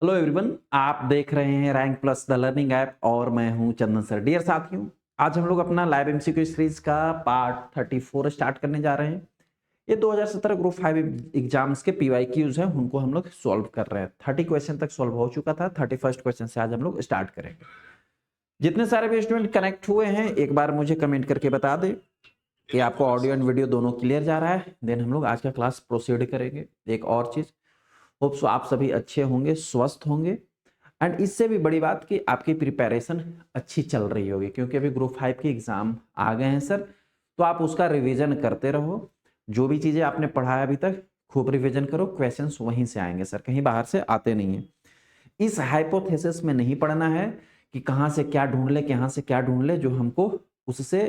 Hello everyone, आप देख रहे हैं rank plus the learning app और मैं हूं चंदन सर। डियर साथियों, आज हम लोग अपना लाइव एमसीक्यू सीरीज का पार्ट 34 स्टार्ट करने जा रहे हैं। ये 2017 ग्रुप 5 एग्जाम्स के पीवाईक्यूज हैं, उनको हम लोग सॉल्व कर रहे हैं। 30 क्वेश्चन तक सॉल्व हो चुका था। 31st क्वेश्चन से आज हम लोग स्टार्ट करेंगे। जितने सारे भी स्टूडेंट कनेक्ट हुए हैं एक बार मुझे कमेंट करके बता दे कि आपको ऑडियो एंड वीडियो दोनों क्लियर जा रहा है। देन हम लोग आज का क्लास प्रोसीड करेंगे। एक और चीज, होप सो आप सभी अच्छे होंगे, स्वस्थ होंगे एंड इससे भी बड़ी बात कि आपकी प्रिपरेशन अच्छी चल रही होगी, क्योंकि अभी ग्रुप 5 के एग्जाम आ गए हैं सर। तो आप उसका रिवीजन करते रहो। जो भी चीजें आपने पढ़ा है अभी तक खूब रिवीजन करो। क्वेश्चंस वहीं से आएंगे सर, कहीं बाहर से आते नहीं है। इस हाइपोथेसिस में नहीं पढ़ना है कि कहाँ से क्या ढूंढ ले, कहाँ से क्या ढूंढ ले, जो हमको उससे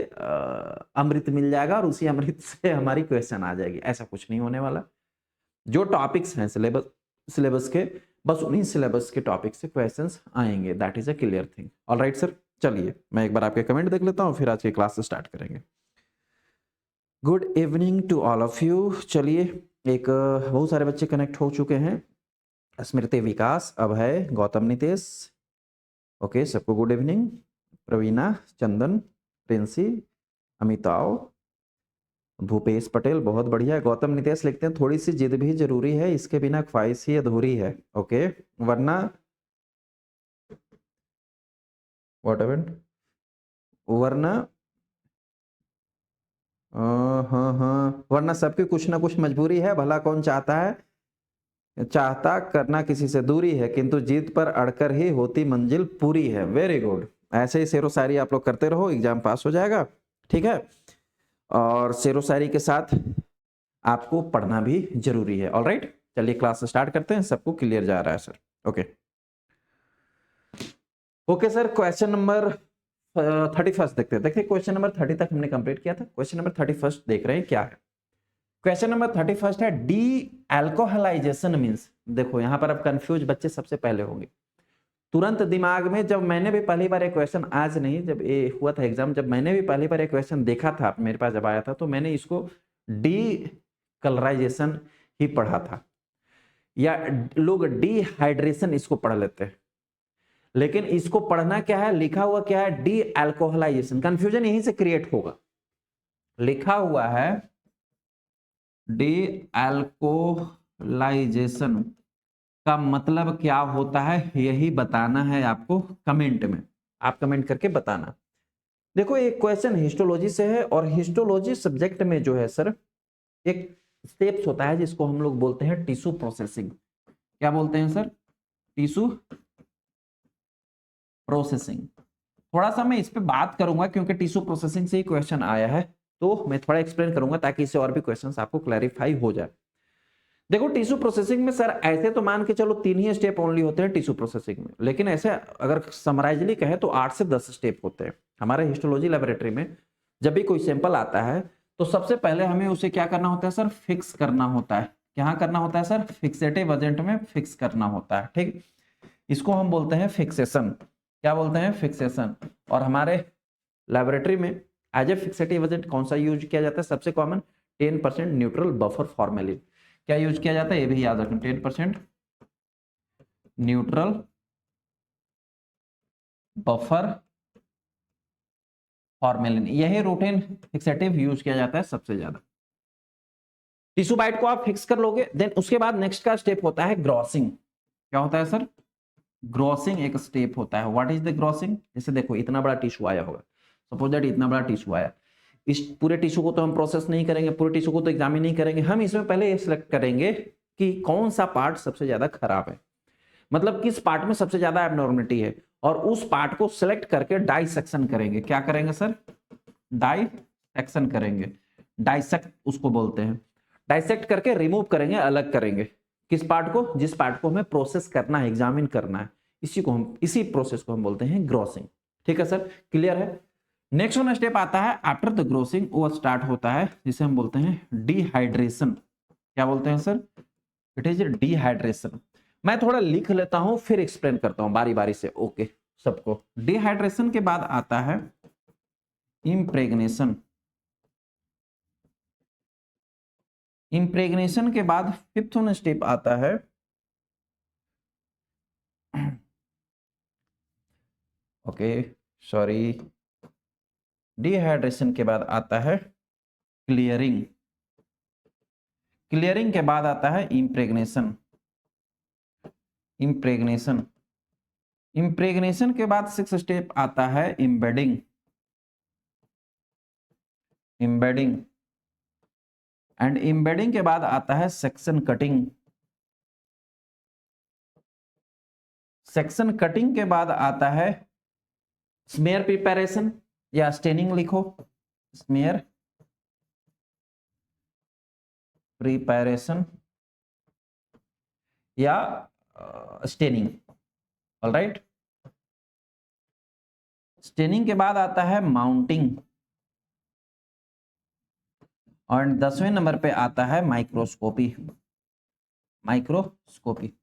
अमृत मिल जाएगा और उसी अमृत से हमारी क्वेश्चन आ जाएगी। ऐसा कुछ नहीं होने वाला। जो टॉपिक्स हैं सिलेबस के, बस उन्हीं सिलेबस के टॉपिक से क्वेश्चंस आएंगे। That is a clear thing. Alright sir, चलिए मैं एक बार आपके कमेंट देख लेता हूँ, फिर आज की क्लास स्टार्ट करेंगे। Good evening to all of you. चलिए, एक बहुत सारे बच्चे कनेक्ट हो चुके हैं। स्मृति, विकास, अभय, गौतम, नितेश। ओके, सबको गुड इवनिंग। प्रवीणा, चंदन, प्रिंसी, अमिताभ, भूपेश पटेल, बहुत बढ़िया। गौतम नितेश लिखते हैं थोड़ी सी जिद भी जरूरी है, इसके बिना ख्वाहिश ही अधूरी है। ओके, वरना व्हाट एवर, वरना हाँ हाँ, वरना सबकी कुछ ना कुछ मजबूरी है। भला कौन चाहता है, चाहता करना किसी से दूरी है, किंतु जीत पर अड़कर ही होती मंजिल पूरी है। Very good. ऐसे ही शेरो शायरी आप लोग करते रहो, एग्जाम पास हो जाएगा। ठीक है, और शेरो शायरी के साथ आपको पढ़ना भी जरूरी है। ऑलराइट, चलिए क्लास स्टार्ट करते हैं। सबको क्लियर जा रहा है sir? Okay okay sir, question number 31 देखते हैं। देखिए, क्वेश्चन नंबर 30 तक हमने कंप्लीट किया था। क्वेश्चन नंबर 31 देख रहे हैं क्या है। क्वेश्चन नंबर 31 है डी एल्कोहलाइजेशन मींस। देखो यहां पर अब कंफ्यूज बच्चे सबसे पहले होंगे। तुरंत दिमाग में, जब मैंने भी पहली बार एक क्वेश्चन, आज नहीं जब ये हुआ था एग्जाम, जब मैंने भी पहली बार एक क्वेश्चन देखा था मेरे पास जब आया था, तो मैंने इसको डी कलराइजेशन ही पढ़ा था, या लोग डिहाइड्रेशन इसको पढ़ लेते हैं। लेकिन इसको पढ़ना क्या है, लिखा हुआ क्या है, डी एल्कोहलाइजेशन। कंफ्यूजन यहीं से क्रिएट होगा। लिखा हुआ है डी एल्कोहलाइजेशन का मतलब क्या होता है, यही बताना है आपको कमेंट में। आप कमेंट करके बताना। देखो, एक क्वेश्चन हिस्टोलॉजी से है, और हिस्टोलॉजी सब्जेक्ट में जो है सर, एक स्टेप्स होता है जिसको हम लोग बोलते हैं टिश्यू प्रोसेसिंग। क्या बोलते हैं सर? Tissue processing. थोड़ा सा मैं इस पे बात करूंगा क्योंकि टिश्यू प्रोसेसिंग से ही क्वेश्चन आया है, तो मैं थोड़ा एक्सप्लेन करूंगा ताकि इससे और भी क्वेश्चंस आपको क्लैरिफाई हो जाए। देखो, टिश्यू प्रोसेसिंग में सर ऐसे तो मान के चलो 3 ही स्टेप ओनली होते हैं टिश्यू प्रोसेसिंग में, लेकिन ऐसे अगर समराइजली कहे तो 8 से 10 स्टेप होते हैं। हमारे हिस्टोलॉजी लेबोरेटरी में जब भी कोई सैंपल आता है तो सबसे पहले हमें उसे क्या करना होता है सर? फिक्स करना होता है। क्या करना होता है सर? फिक्सेटिव एजेंट में फिक्स करना होता है। ठीक, इसको हम बोलते हैं फिक्सेशन। क्या बोलते हैं? फिक्सेशन। और हमारे लेबोरेटरी में एज ए फिक्सेटिव एजेंट कौन सा यूज किया जाता है? सबसे कॉमन 10% न्यूट्रल बफर फॉर्मेलिन। क्या यूज किया जाता है ये भी याद रखें, 10% न्यूट्रल बफर फॉर्मेलिन। यही रूटीन फिक्सेटिव यूज किया जाता है सबसे ज्यादा। टिश्यू बाइट को आप फिक्स कर लोगे, देन उसके बाद नेक्स्ट का स्टेप होता है ग्रॉसिंग। क्या होता है सर? ग्रॉसिंग एक स्टेप होता है। What is the grossing? जैसे देखो, इतना बड़ा टिश्यू आया होगा, सपोज दैट इतना बड़ा टिश्यू आया। इस पूरे टिश्यू को तो हम प्रोसेस नहीं करेंगे, पूरे टिश्यू को तो एग्जामिन नहीं करेंगे। हम इसमें पहले ये सिलेक्ट करेंगे कि कौन सा पार्ट सबसे ज्यादा खराब है, मतलब किस पार्ट में सबसे ज्यादा एबनॉर्मलिटी है, और उस पार्ट को सिलेक्ट करके डाइसेक्शन करेंगे। क्या करेंगे सर? डाइसेक्शन करेंगे। डाइसेक्ट उसको बोलते हैं। डाइसेक्ट करके रिमूव करेंगे, अलग करेंगे। किस पार्ट को? जिस पार्ट को हमें प्रोसेस करना है, एग्जामिन करना है, इसी प्रोसेस को हम बोलते हैं ग्रोसिंग। ठीक है सर, क्लियर है? नेक्स्ट वन स्टेप आता है आफ्टर द ग्रोसिंग, वो स्टार्ट होता है जिसे हम बोलते हैं डिहाइड्रेशन। क्या बोलते हैं सर? It is dehydration. मैं थोड़ा लिख लेता हूं फिर एक्सप्लेन करता हूं बारी बारी से। ओके सबको, डिहाइड्रेशन के बाद आता है इम्प्रेग्नेशन। इम्प्रेग्नेशन के बाद फिफ्थ वन स्टेप आता है ओके सॉरी, डिहाइड्रेशन के बाद आता है क्लियरिंग, क्लियरिंग के बाद आता है इम्प्रेग्नेशन, इम्प्रेग्नेशन, इम्प्रेग्नेशन के बाद 6 स्टेप आता है एम्बेडिंग, एम्बेडिंग, एंड एम्बेडिंग के बाद आता है सेक्शन कटिंग, सेक्शन कटिंग के बाद आता है स्मेयर प्रिपरेशन या स्टेनिंग लिखो, स्मेयर प्रिपरेशन या स्टेनिंग, ऑलराइट। स्टेनिंग के बाद आता है माउंटिंग, और 10वें नंबर पे आता है माइक्रोस्कोपी, माइक्रोस्कोपी।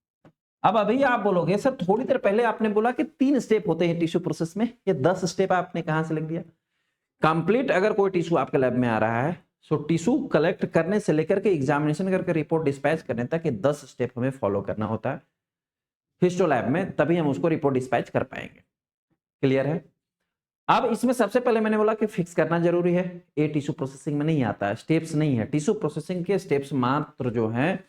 अब अभी आप बोलोगे सर थोड़ी देर पहले आपने बोला कि 3 स्टेप होते हैं टिश्यू प्रोसेस में, ये 10 स्टेप आपने कहां से लिख दिया? कंप्लीट अगर कोई टिश्यू आपके लैब में आ रहा है, सो टिश्यू कलेक्ट करने से लेकर के एग्जामिनेशन करके रिपोर्ट डिस्पैच करने तक ये 10 स्टेप हमें फॉलो करना होता है हिस्टो लैब में, तभी हम उसको रिपोर्ट डिस्पैच कर पाएंगे। क्लियर है? अब इसमें सबसे पहले मैंने बोला कि फिक्स करना जरूरी है, ये टिश्यू प्रोसेसिंग में नहीं आता है, स्टेप्स नहीं है। टिश्यू प्रोसेसिंग के स्टेप्स मात्र जो हैं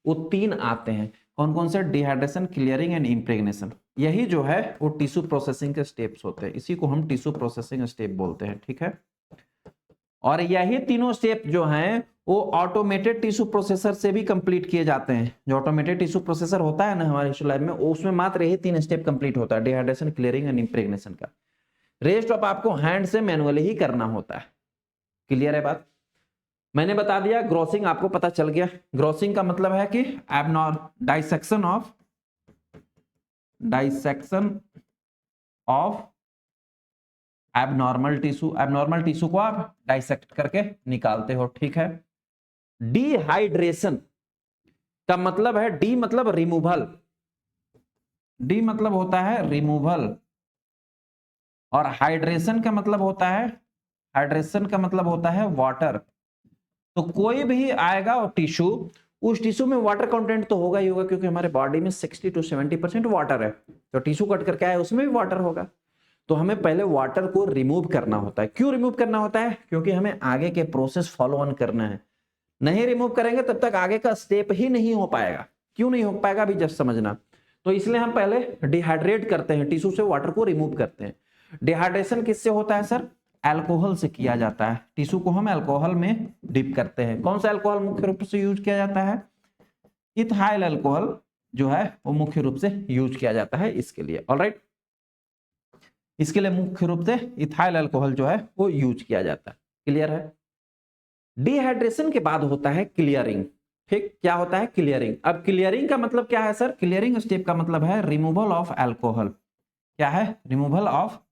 वो 3 आते हैं। कौन कौन से? Dehydration, clearing and impregnation. यही जो है वो टिश्यू प्रोसेसिंग के स्टेप्स होते हैं, इसी को हम टिश्यू प्रोसेसिंग स्टेप बोलते हैं, ठीक है। और यही तीनों स्टेप जो हैं वो ऑटोमेटेड टिश्यू प्रोसेसर से भी कंप्लीट किए जाते हैं। जो ऑटोमेटेड टिश्यू प्रोसेसर होता है ना हमारे टिश्यू लैब में, उसमें मात्र यही 3 स्टेप कंप्लीट होता है, डिहाइड्रेशन, क्लियरिंग एंड इम्प्रेग्नेशन का। रेस्ट ऑफ आपको हैंड से मैनुअली ही करना होता है। क्लियर है बात? मैंने बता दिया, ग्रोसिंग आपको पता चल गया। ग्रोसिंग का मतलब है कि dissection of abnormal tissue. Abnormal tissue को आप डाइसेक्ट करके निकालते हो, ठीक है। डिहाइड्रेशन का मतलब है, डी मतलब रिमूवल, डी मतलब होता है रिमूवल, और हाइड्रेशन का मतलब होता है, हाइड्रेशन का मतलब होता है वाटर। तो कोई भी आएगा और टिश्यू, उस टिश्यू में वाटर कंटेंट तो होगा ही होगा, क्योंकि हमारे बॉडी में 60 to 70% वाटर है। तो टिश्यू कट करके आए उसमें भी वाटर होगा। तो हमें पहले वाटर को रिमूव करना होता है। क्यों रिमूव करना होता है? क्योंकि हमें आगे के प्रोसेस फॉलो ऑन करना है। नहीं रिमूव करेंगे तब तक आगे का स्टेप ही नहीं हो पाएगा। क्यों नहीं हो पाएगा अभी जस्ट समझना। तो इसलिए हम पहले डिहाइड्रेट करते हैं, टिश्यू से वाटर को रिमूव करते हैं। डिहाइड्रेशन किससे होता है सर? अल्कोहल से किया जाता है। टिश्यू को हम अल्कोहल में डिप करते हैं। कौन सा अल्कोहल मुख्य रूप से यूज किया जाता है? इथाइल अल्कोहल जो है वो मुख्य रूप से यूज किया जाता है इसके लिए। ऑलराइट, इसके लिए मुख्य रूप से इथाइल अल्कोहल जो है वो यूज किया जाता है। क्लियर है? डिहाइड्रेशन के बाद होता है क्लियरिंग। ठीक, क्या होता है? क्लियरिंग। अब क्लियरिंग का मतलब क्या है सर? क्लियरिंग स्टेप का मतलब है रिमूवल ऑफ अल्कोहल। क्या है? Removal of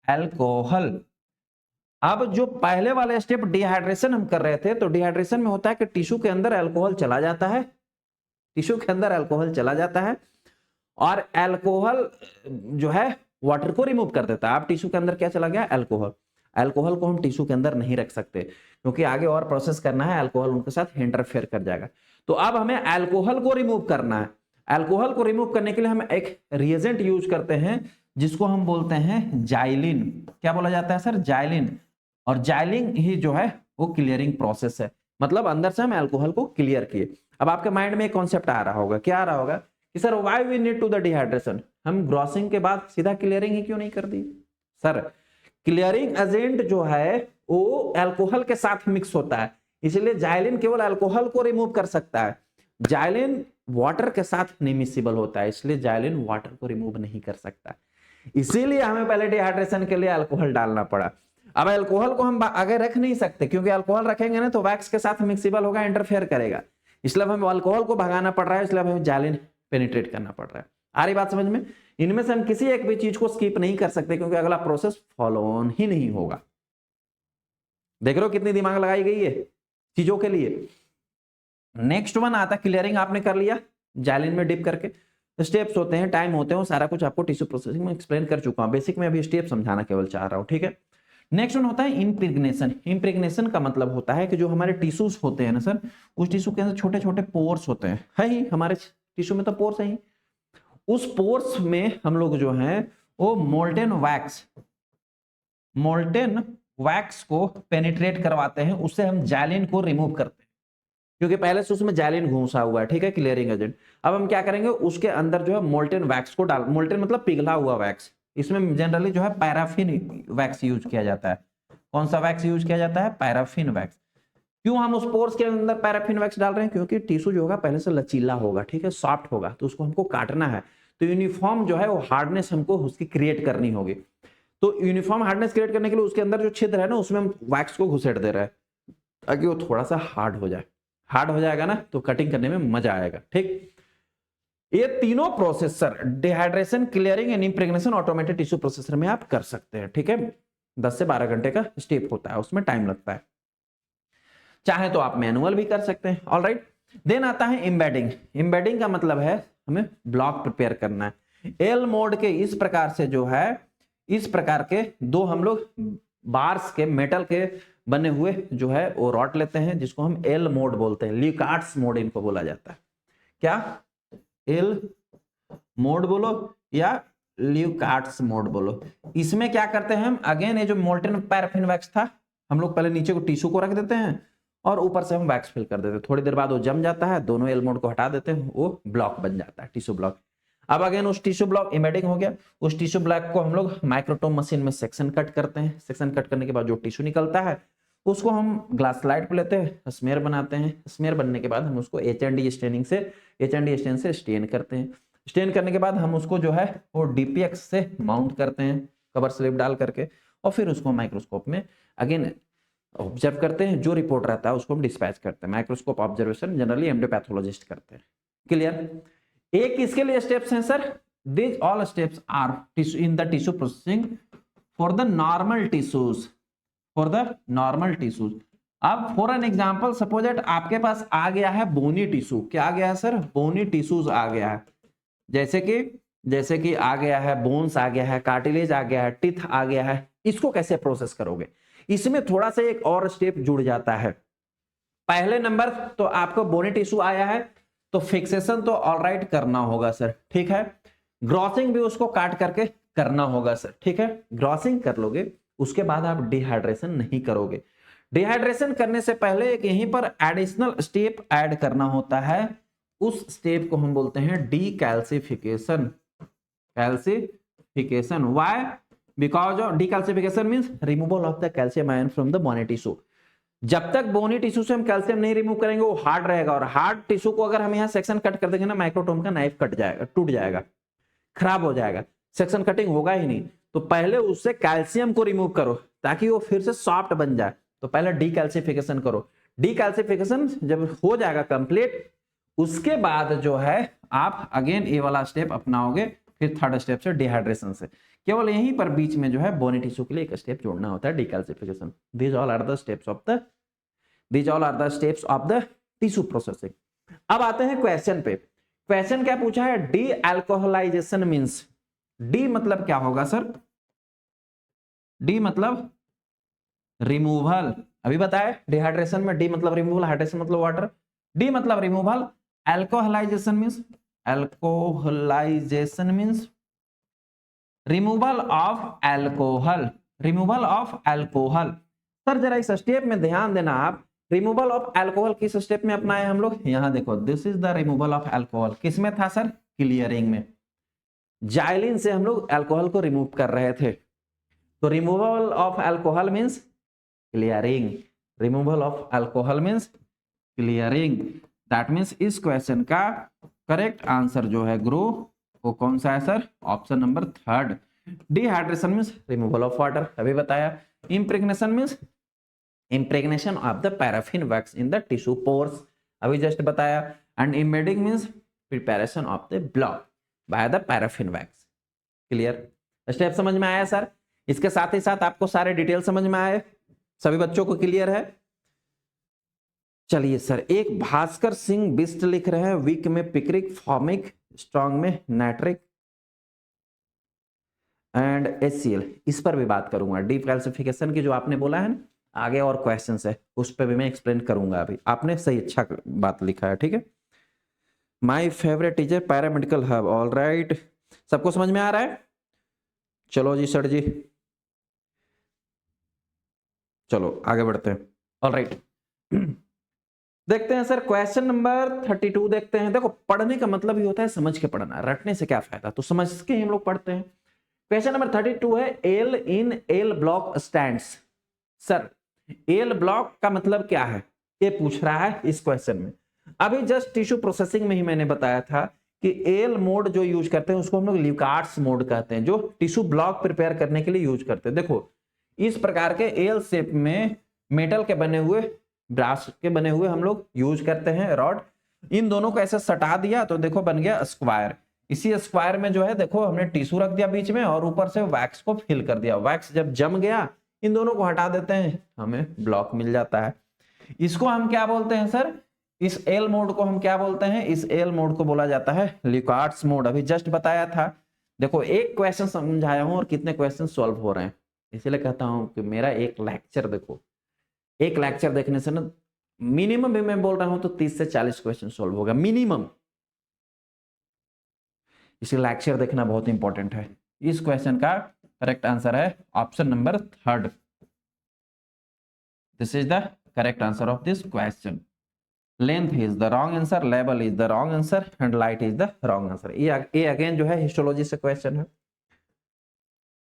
alcohol. अब जो पहले वाले स्टेप डिहाइड्रेशन हम कर रहे थे, तो डिहाइड्रेशन में होता है कि टिश्यू के अंदर अल्कोहल चला जाता है, टिश्यू के अंदर अल्कोहल चला जाता है, और अल्कोहल जो है वाटर को रिमूव कर देता है। अब टिश्यू के अंदर क्या चला गया? अल्कोहल। अल्कोहल को हम टिश्यू के अंदर नहीं रख सकते, क्योंकि आगे और प्रोसेस करना है, अल्कोहल उनके साथ इंटरफेयर कर जाएगा। तो अब हमें अल्कोहल को रिमूव करना है। अल्कोहल को रिमूव करने के लिए हम एक रिएजेंट यूज करते हैं जिसको हम बोलते हैं जाइलिन। क्या बोला जाता है सर? जाइलिन। और जाइलिन ही जो है वो क्लियरिंग प्रोसेस है। मतलब अंदर से हम अल्कोहल को क्लियर किए। अब आपके माइंड में एक कॉन्सेप्ट आ रहा होगा, क्या आ रहा होगा कि sir why we need to the dehydration, हम ग्रॉसिंग के बाद सीधा क्लियरिंग ही क्यों नहीं कर दी? सर क्लियरिंग एजेंट जो है वो अल्कोहल के साथ मिक्स होता है, इसलिए जाइलिन केवल अल्कोहल को रिमूव कर सकता है। जाइलिन वाटर के साथ नहीं मिसिबल होता है, इसलिए जाइलिन वाटर को रिमूव नहीं कर सकता। इसीलिए हमें पहले डिहाइड्रेशन के लिए अल्कोहल डालना पड़ा। अब अल्कोहल को हम आगे रख नहीं सकते, क्योंकि अल्कोहल रखेंगे ना तो वैक्स के साथ मिक्सिबल होगा, इंटरफेयर करेगा। इसलिए हमें अल्कोहल को भगाना पड़ रहा है, इसलिए हमें जाइलिन पेनिट्रेट करना पड़ रहा है। आ रही बात समझ में? इनमें से हम किसी एक भी चीज को स्किप नहीं कर सकते, क्योंकि अगला प्रोसेस फॉलो ऑन ही नहीं होगा। देख रहे हो कितनी दिमाग लगाई गई है चीजों के लिए। नेक्स्ट वन आता क्लियरिंग, आपने कर लिया जाइलिन में डिप करके। स्टेप्स होते हैं, टाइम होते हैं, वो सारा कुछ आपको टिश्यू प्रोसेसिंग में एक्सप्लेन कर चुका हूं। बेसिक में अभी स्टेप समझाना केवल चाह रहा हूं, ठीक है। नेक्स्ट वन होता है इम्प्रेग्नेशन। इम्प्रेग्नेशन का मतलब होता है कि जो हमारे टिश्यूज होते हैं ना सर, उस टिश्यू के अंदर छोटे छोटे पोर्स होते हैं, है ही, हमारे टिश्यू में तो पोर्स है ही। उस पोर्स में हम लोग जो हैं वो मोल्टेन वैक्स को पेनिट्रेट करवाते हैं, उससे हम जैलिन को रिमूव करते हैं, क्योंकि पहले से उसमें जैलिन घुसा हुआ है, ठीक है, क्लियरिंग एजेंट। अब हम क्या करेंगे, उसके अंदर जो है मोल्टेन वैक्स को डाल, मोल्टेन मतलब पिघला हुआ वैक्स, इसमें जनरली जो है पैराफिन वैक्स यूज किया जाता है। कौन सा वैक्स यूज किया जाता है, पैराफिन वैक्स। क्यों हम उस पोर्स के अंदर पैराफिन वैक्स डाल रहे हैं, क्योंकि टिश्यू जो होगा पहले से लचीला होगा, ठीक है, सॉफ्ट होगा, तो उसको हमको काटना है, तो यूनिफॉर्म जो है वो हार्डनेस हमको उसकी क्रिएट करनी होगी। तो यूनिफॉर्म हार्डनेस क्रिएट करने के लिए उसके अंदर जो छिद्र है ना, उसमें हम वैक्स को घुसेड़ दे रहे हैं ताकि वो थोड़ा सा हार्ड हो जाए। हार्ड हो जाएगा ना तो कटिंग करने में मजा आएगा, ठीक। ये तीनों processor dehydration, clearing and impregnation automated tissue processor में आप कर सकते हैं, ठीक है। 10 से 12 घंटे का स्टेप होता है, उसमें टाइम लगता है, चाहे तो आप मैनुअल भी कर सकते हैं। ऑलराइट, देन आता है एम्बेडिंग। एम्बेडिंग का मतलब है हमें ब्लॉक प्रिपेयर करना है। एल मोड के इस प्रकार से जो है, इस प्रकार के दो हम लोग बार्स के मेटल के बने हुए जो है वो रॉड लेते हैं, जिसको हम एल मोड बोलते हैं, ल्यूकार्ट्स मोड इनको बोला जाता है। क्या, एल मोड बोलो या ल्यूकार्ट्स मोड बोलो। इसमें क्या करते हैं हम, अगेन ये जो मोल्टेन पैराफिन वैक्स था, हम लोग पहले नीचे को टिश्यू को रख देते हैं और ऊपर से हम वैक्स फिल कर देते हैं। थोड़ी देर बाद वो जम जाता है, दोनों एल मोड को हटा देते हैं, वो ब्लॉक बन जाता है, टिश्यू ब्लॉक। अब अगेन उस टिश्यू ब्लॉक एम्बेडिंग हो गया, उस टिश्यू ब्लॉक को हम लोग माइक्रोटोम मशीन में सेक्शन कट करते हैं। सेक्शन कट करने के बाद जो टिश्यू निकलता है उसको हम ग्लास स्लाइड पे लेते हैं, स्मेयर बनाते हैं। स्मेयर बनने के बाद हम उसको एच&डी स्टेनिंग से, एच&डी स्टेन से स्टेन करते हैं। स्टेन करने के बाद हम उसको जो है वो डीपीएक्स से माउंट करते हैं, कवर स्लिप डाल करके, और फिर उसको माइक्रोस्कोप में अगेन ऑब्जर्व करते हैं। जो रिपोर्ट रहता है उसको हम डिस्पैच करते हैं। माइक्रोस्कोप ऑब्जर्वेशन जनरली एंडोपैथोलॉजिस्ट करते हैं, क्लियर। एक इसके लिए स्टेप्स हैं sir, this all steps are in the tissue processing for the normal tissues, for the normal tissues. अब for an example suppose that आपके पास आ गया है बोनी टिश्यू। क्या आ गया है सर, बोनी टिश्यूज आ गया है, जैसे कि आ गया है बोन्स, आ गया है कार्टिलेज, आ गया है टीथ, आ गया है। इसको कैसे प्रोसेस करोगे, इसमें थोड़ा सा एक और स्टेप जुड़ जाता है। पहले नंबर तो आपको बोनी टिश्यू आया है तो फिक्सेशन तो ऑलराइट करना होगा सर, ठीक है। ग्रॉसिंग भी उसको काट करके करना होगा सर, ठीक है। ग्रॉसिंग कर लोगे, उसके बाद आप डिहाइड्रेशन नहीं करोगे। डिहाइड्रेशन करने से पहले एक यहीं पर एडिशनल स्टेप ऐड करना होता है। उस स्टेप को हम बोलते हैं decalcification. Calcification, why, because of decalcification means removal of the calcium ion from the bony tissue. जब तक बोनी टिश्यू से हम कैल्शियम नहीं रिमूव करेंगे वो हार्ड रहेगा, और हार्ड टिश्यू को अगर हम यहाँ सेक्शन कट कर देंगे ना, माइक्रोटोम का नाइफ कट जाएगा, टूट जाएगा, खराब हो जाएगा, सेक्शन कटिंग होगा ही नहीं। तो पहले उससे कैल्शियम को रिमूव करो ताकि वो फिर से सॉफ्ट बन जाए। तो पहले डीकैल्सिफिकेशन करो। डीकैल्सिफिकेशन जब हो जाएगा कंप्लीट, उसके बाद जो है आप अगेन ये वाला स्टेप अपनाओगे, फिर थर्ड स्टेप से डिहाइड्रेशन से। केवल यहीं पर बीच में जो है बोनी टिश्यू के लिए एक स्टेप जोड़ना होता है, decalcification. These all are the steps of the tissue processing. अब आते हैं क्वेश्चन पे। क्वेश्चन क्या पूछा है, डी अल्कोहलाइजेशन मींस, डी मतलब क्या होगा सर, डी मतलब रिमूवल। अभी बताया डिहाइड्रेशन में डी मतलब रिमूवल, हाइड्रेशन मतलब वाटर। डी मतलब removal, alcoholization means removal of alcohol, removal of alcohol. Sir जरा इस स्टेप में ध्यान देना आप, रिमूवल ऑफ अल्कोहल किस स्टेप में अपनाए हम लोग, यहां देखो, this is the removal of alcohol. किसमें था सर, क्लियरिंग में। जाइलिन से हम लोग अल्कोहल को रिमूव कर रहे थे, तो removal of alcohol means clearing, removal of alcohol means clearing. That means इस क्वेश्चन का करेक्ट आंसर जो है ग्रो वो कौन सा है sir, option number third. Dehydration means removal of water, अभी बताया। Impregnation means impregnation of the paraffin wax in the tissue pores, अभी जस्ट बताया। And embedding means preparation of the block by the paraffin wax. Clear, step समझ में आया sir. इसके साथ ही साथ आपको सारे डिटेल समझ में आए, सभी बच्चों को क्लियर है। चलिए सर, एक भास्कर सिंह बिस्ट लिख रहे हैं, वीक में पिक्रिक, फॉर्मिक, स्ट्रॉन्ग में नाइट्रिक एंड HCl, इस पर भी बात करूंगा। डीप कैल्सिफिकेशन की जो आपने बोला है ना, आगे और क्वेश्चंस है उस पर भी मैं एक्सप्लेन करूंगा। अभी आपने सही अच्छा बात लिखा है, ठीक है। My favourite teacher paramedical hub, all right, सबको समझ में आ रहा है। चलो जी सर जी, चलो आगे बढ़ते हैं। ऑलराइट, देखते हैं सर क्वेश्चन नंबर 32 देखते हैं। देखो पढ़ने का मतलब ही होता है समझ के पढ़ना, रटने से क्या फायदा, तो समझ के ही हम लोग पढ़ते हैं। क्वेश्चन नंबर 32 है L in L block stands. Sir L block का मतलब क्या है ये पूछ रहा है इस क्वेश्चन में। अभी जस्ट टिश्यू प्रोसेसिंग में ही मैंने बताया था कि एल मोड जो यूज करते हैं उसको हम लोग ल्यूकार्ट्स मोड कहते हैं, जो टिश्यू ब्लॉक प्रिपेयर करने के लिए यूज करते हैं। देखो इस प्रकार के एल शेप में मेटल के बने हुए, ब्रास के बने हुए हम लोग यूज करते हैं रॉड। इन दोनों को ऐसे सटा दिया तो देखो बन गया स्क्वायर। इसी स्क्वायर में जो है देखो हमने टिश्यू रख दिया बीच में और ऊपर से वैक्स को फिल कर दिया। वैक्स जब जम गया इन दोनों को हटा देते हैं, हमें ब्लॉक मिल जाता है। इसको हम क्या बोलते हैं सर, इस एल मोड को हम क्या बोलते हैं, इस एल मोड को बोला जाता है ल्यूकार्ट्स मोड। अभी जस्ट बताया था। देखो एक क्वेश्चन समझाया हूं और कितने क्वेश्चन सॉल्व हो रहे हैं, इसीलिए कहता हूं कि मेरा एक लेक्चर देखो, एक लेक्चर देखने से ना मिनिमम भी मैं बोल रहा हूं तो 30 से 40 क्वेश्चन सॉल्व होगा मिनिमम। इसलिए लेक्चर देखना बहुत इंपॉर्टेंट है। इस क्वेश्चन का करेक्ट आंसर है option number 3rd। This is the correct answer of this question. Length is the wrong answer, level is the wrong answer and light is the wrong answer. ये again जो है histology से question है।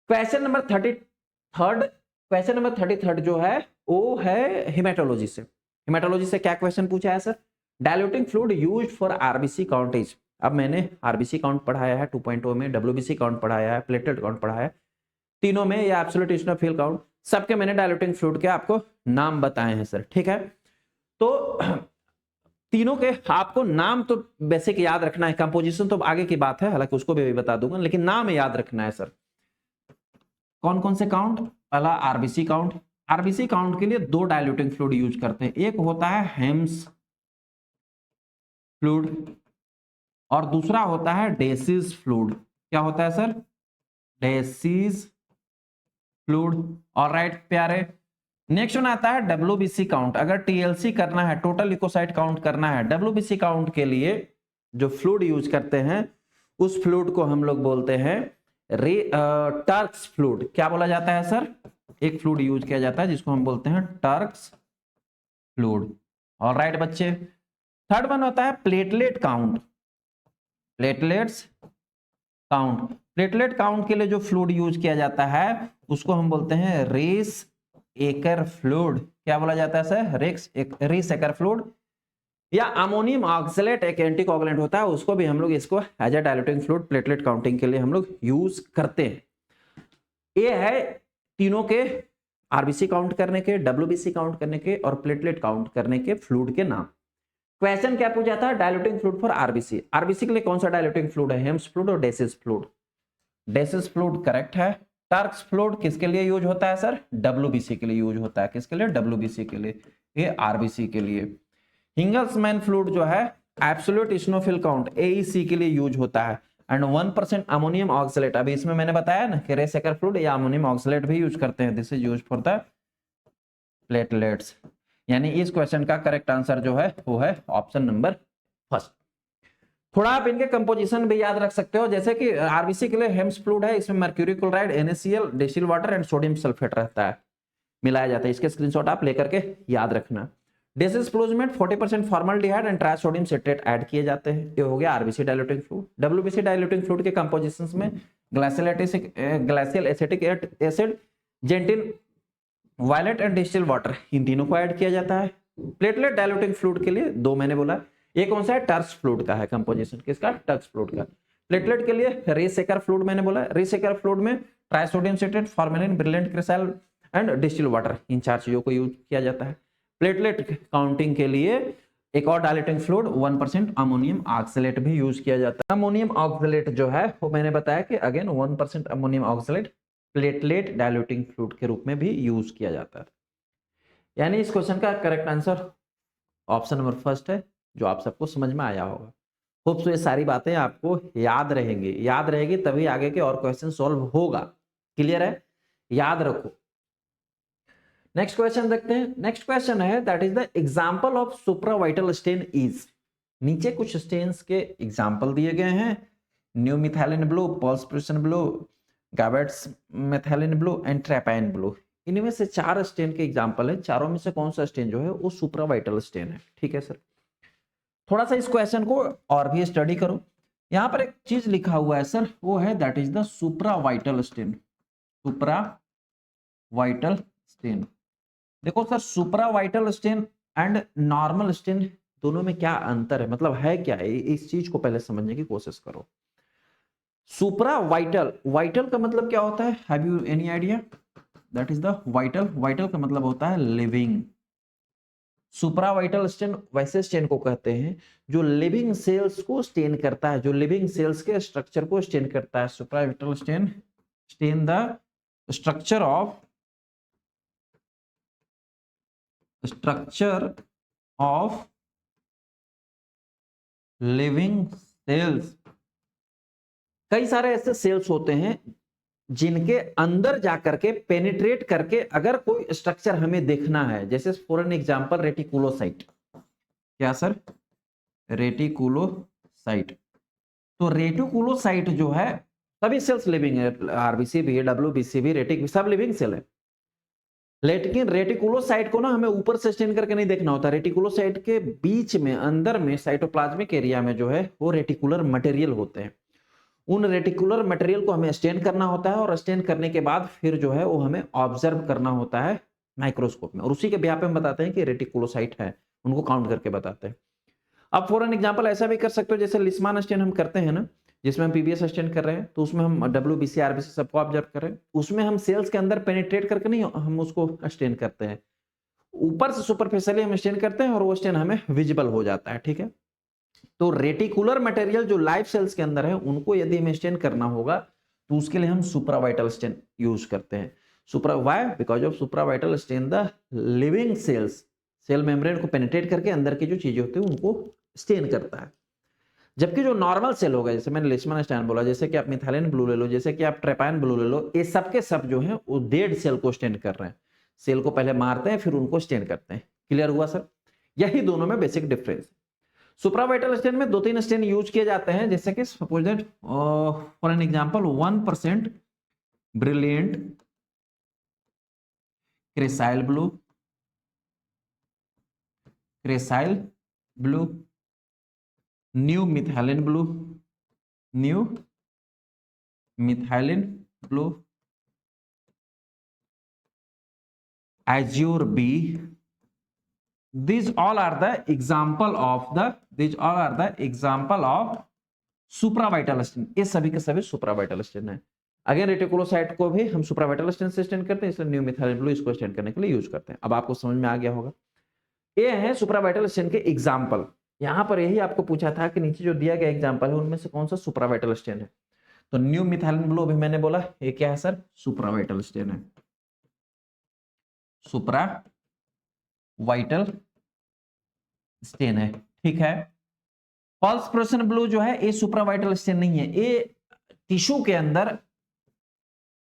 Question number 33rd, question number 33rd जो है वो है haematology से। हिमेटोलॉजी से क्या क्वेश्चन पूछा है sir, diluting fluid used for RBC count is. अब मैंने आरबीसी काउंट पढ़ाया है 2.0 में, डब्ल्यूबीसी काउंट पढ़ाया है, प्लेटलेट काउंट पढ़ाया है, तीनों में या एब्सोल्यूट इओसिनोफिल काउंट, सबके मैंने डाइल्यूटिंग फ्लूइड के आपको नाम बताए हैं सर, ठीक है। तो तीनों के आपको नाम तो बेसिक याद रखना है, कंपोजिशन तो आगे की बात है, हालांकि उसको भी बता दूंगा, लेकिन नाम याद रखना है सर। कौन कौन से काउंट, पहला आरबीसी काउंट। आरबीसी काउंट के लिए दो डाइल्यूटिंग फ्लूइड यूज करते हैं, एक होता है हेम्स फ्लूइड और दूसरा होता है डेसिस फ्लूइड। क्या होता है सर, डेसिस फ्लूइड। ऑलराइट प्यारे, नेक्स्ट वन आता है डब्ल्यूबीसी काउंट। अगर टीएलसी करना है, टोटल ल्यूकोसाइट काउंट करना है, डब्ल्यूबीसी काउंट के लिए जो फ्लूइड यूज करते हैं उस फ्लूइड को हम लोग बोलते हैं टर्क्स फ्लूइड। क्या बोला जाता है सर, एक फ्लूइड यूज किया जाता है जिसको हम बोलते हैं टर्क्स फ्लूइड। ऑलराइट बच्चे, थर्ड वन होता है platelet count. Platelets count, platelet count के लिए जो फ्लूइड यूज किया जाता है उसको हम बोलते हैं रेस एकर फ्लूइड। क्या बोला जाता है सर, रेस एकर फ्लूइड। या अमोनियम ऑक्सलेट एक एंटीकोगुलेंट होता है, उसको भी हम लोग इसको as a diluting fluid platelet counting के लिए हम लोग यूज करते हैं। ये है तीनों के, आरबीसी काउंट करने के, डब्ल्यूबीसी काउंट करने के और प्लेटलेट काउंट करने के फ्लूइड के नाम। क्वेश्चन क्या पूछा था, diluting fluid for RBC. RBC के लिए कौन सा डाइल्यूटिंग फ्लूइड है, हेम्स फ्लूइड और Decis fluid. Decis fluid correct है। टर्क्स फ्लूइड किसके लिए यूज होता है सर, डब्ल्यूबीसी के लिए यूज होता है। किसके लिए, डब्ल्यूबीसी के लिए, ये आरबीसी के लिए। हिंगल्समैन फ्लूइड जो है एब्सोल्यूट इओसिनोफिल काउंट एईसी के लिए यूज होता है एंड 1% अमोनियम ऑक्सलेट। अभी इसमें मैंने बताया ना कि रेस एकर फ्लूइड या अमोनियम ऑक्सलेट भी यूज करते हैं, this is used for the platelets. यानी इस क्वेश्चन का करेक्ट आंसर जो है वो है ऑप्शन नंबर 1st। थोड़ा आप इनके कंपोजिशन भी याद रख सकते हो, जैसे कि आरबीसी के लिए हेम्स फ्लूइड है, इसमें mercury chloride, NaCl, distil water and sodium sulphate रहता है, मिलाया जाता है। इसके स्क्रीनशॉट आप लेकर के याद रखना। डेसिस फ्लूइड में 40% formaldehyde and trisodium citrate add किए जाते हैं। ये हो गया RBC diluting fluid. WBC diluting fluid के कंपोजिशंस में glacial acetic acid, gentian, violet and distil water, इन तीनों को ऐड किया जाता है। प्लेटलेट डाइल्यूटिंग फ्लूइड के लिए दो मैंने बोला, एक कौन सा है, टर्क्स फ्लूइड का है कंपोजिशन, किसका, टर्क्स फ्लूइड का। प्लेटलेट के लिए रेस एकर फ्लूइड मैंने बोला, रेस एकर फ्लूइड में trisodium citrate, formalin, brilliant crystal and distil water, इन चार चीजों को यूज किया जाता है। प्लेटलेट काउंटिंग के लिए एक और डाइल्यूटिंग फ्लूइड 1% अमोनियम ऑक्सलेट भी यूज किया जाता है। अमोनियम ऑक्सलेट जो है वो मैंने बताया कि again 1% ammonium oxalate platelet diluting fluid के रूप में भी यूज किया जाता है। यानी इस क्वेश्चन का correct answer option number 1st है, जो आप सबको समझ में आया होगा। होप सो ये सारी बातें आपको याद रहेंगी, याद रहेगी तभी आगे के और क्वेश्चन सॉल्व होगा। क्लियर है, याद रखो। नेक्स्ट क्वेश्चन देखते हैं। नेक्स्ट क्वेश्चन है that is the example of supravital stain is. नीचे कुछ स्टेन्स के एग्जांपल दिए गए हैं, new methylene blue, perspiration blue, Gabbett's methylene blue and trypan blue. इनमें से 4 स्टेन के एग्जांपल है। चारों में से कौन सा स्टेन जो है वो सुप्रावाइटल स्टेन है। ठीक है सर, थोड़ा सा इस क्वेश्चन को और भी स्टडी करो। यहां पर एक चीज लिखा हुआ है सर, वो है that is the supravital stain. Supravital stain. देखो sir, supravital stain and normal stain दोनों में क्या अंतर है, मतलब है क्या, इस चीज को पहले समझने की कोशिश करो। सुप्रावाइटल, वाइटल का मतलब क्या होता है, have you any idea? That is the vital. Vital का मतलब होता है लिविंग। सुप्रावाइटल स्टेन वैसे स्टेन को कहते हैं जो लिविंग सेल्स को स्टेन करता है, जो लिविंग सेल्स के स्ट्रक्चर को स्टेन करता है। Supravital stain stain the structure of living cells. कई सारे ऐसे सेल्स होते हैं जिनके अंदर जाकर के पेनिट्रेट करके अगर कोई स्ट्रक्चर हमें देखना है, जैसे फॉर एन एग्जांपल रेटिकुलोसाइट। क्या सर? रेटिकुलोसाइट। तो रेटिकुलोसाइट जो है, सभी सेल्स लिविंग है, आरबीसी भी है, डब्ल्यूबीसी भी, रेटिक भी, सब लिविंग सेल है। लेकिन रेटिकुलोसाइट को ना हमें ऊपर से स्टेन करके नहीं देखना होता। रेटिकुलोसाइट के बीच में, अंदर में, साइटोप्लाज्मिक एरिया में जो है वो रेटिकुलर मटेरियल होते हैं। उन रेटिकुलर मटेरियल को हमें स्टेन करना होता है और स्टेन करने के बाद फिर जो है वो हमें ऑब्जर्व करना होता है माइक्रोस्कोप में, और उसी के ब्याह पे हम बताते हैं कि रेटिकुलोसाइट है, उनको काउंट करके बताते हैं। अब फॉर एन एग्जांपल ऐसा भी कर सकते हो, जैसे लिस्मान स्टेन हम करते हैं ना, जिसमें हम पीबीएस स्टेन कर रहे हैं, तो उसमें हम डब्ल्यूबीसी आरबीसी सबको ऑब्जर्व कर रहे हैं। उसमें हम सेल्स के अंदर पेनिट्रेट करके नहीं हम उसको स्टेन करते हैं, ऊपर से सुपरफिशियली हम स्टेन करते हैं और वो स्टेन हमें विजिबल हो जाता है। ठीक है, तो रेटिकुलर मटेरियल जो लाइव सेल्स के अंदर है उनको यदि हमें स्टेन करना होगा तो उसके लिए हम सुप्रावाइटल स्टेन यूज करते हैं। Supra why? Because of supravital stain the living cells, cell membrane को पेनिट्रेट करके अंदर की जो चीजें होती है उनको स्टेन करता है। जबकि जो नॉर्मल सेल होगा, जैसे मैंने लिस्मान स्टेन बोला, जैसे कि आप मिथाइलिन ब्लू ले लो, जैसे कि आप ट्रेपैन ब्लू ले लो, ये सब के सब जो है वो डेड सेल को स्टेन कर रहे हैं। सेल को पहले मारते हैं फिर उनको स्टेन करते हैं। क्लियर हुआ सर? यही दोनों में बेसिक डिफरेंस। सुप्रावाइटल स्टेन में 2-3 स्टेन यूज किए जाते हैं, जैसे कि suppose that for an example 1% brilliant cresyl blue, new methylene blue, azure B, these all are the example of supravital stain. ये सभी के सभी सुप्रावाइटल स्टेन है। अगेन रेटिकुलोसाइट को भी हम सुप्रावाइटल स्टेन से स्टेन करते हैं, इसलिए न्यू मिथाइलिन ब्लू इसको स्टेन करने के लिए यूज करते हैं। अब आपको समझ में आ गया होगा। ये है सुप्रावाइटल स्टेन के एग्जांपल। यहां पर यही आपको पूछा था कि नीचे जो दिया गया एग्जांपल है उनमें से कौन सा सुप्रावाइटल स्टेन है। तो न्यू मिथाइलिन ब्लू अभी मैंने बोला ये क्या है सर? सुप्रावाइटल स्टेन है। सुप्रावाइटल स्टेन है। ठीक है, पल्स फ्लोरेसेंट ब्लू जो है ये सुप्रावाइटल स्टेन नहीं है। ये टिश्यू के अंदर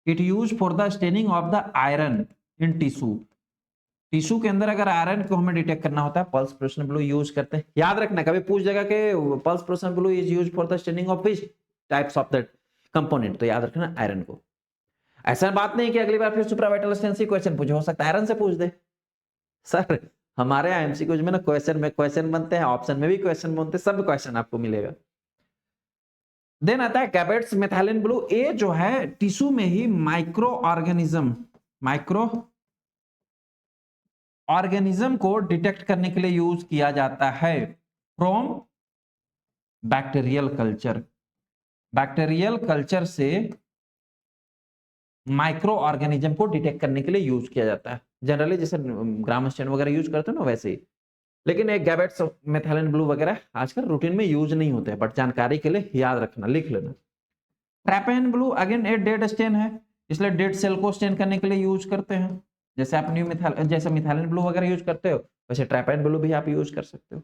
it use for the staining of the iron in tissue के अंदर अगर आयरन को हमें डिटेक्ट करना होता है, पल्स फ्लोरेसेंट ब्लू यूज करते हैं। याद रखना, कभी पूछ देगा कि pulse fluorescent blue is use for the staining of which types of that component, तो याद रखना आयरन को। ऐसा बात नहीं कि अगली बार फिर सुप्रावाइटल स्टेन से क्वेश्चन पूछे, हो सकता है आयरन से पूछ दे। सर हमारे एमसीक्यूज में ना क्वेश्चन बनते हैं, ऑप्शन में भी क्वेश्चन बनते हैं, सब क्वेश्चन आपको मिलेगा। देन आता है गैबेट्स मेथिलिन ब्लू। ये जो है टिश्यू में ही माइक्रो ऑर्गेनिज्म को डिटेक्ट करने के लिए यूज किया जाता है फ्रॉम बैक्टीरियल कल्चर से माइक्रो ऑर्गेनिज्म को डिटेक्ट करने के लिए यूज किया जाता है। जनरली जैसे ग्राम स्टेन वगैरह यूज करते हैं ना वैसे ही, लेकिन एक गैबेट्स मेथिलिन ब्लू वगैरह आजकल रूटीन में यूज नहीं होते हैं, बट जानकारी के लिए याद रखना, लिख लेना। ट्रेपैन ब्लू अगेन एक डेड स्टेन है, इसलिए डेड सेल को स्टेन करने के लिए यूज करते हैं। जैसे आप जैसे मिथाइलिन ब्लू वगैरह यूज करते हो वैसे ट्रेपैन ब्लू भी आप यूज कर सकते हो।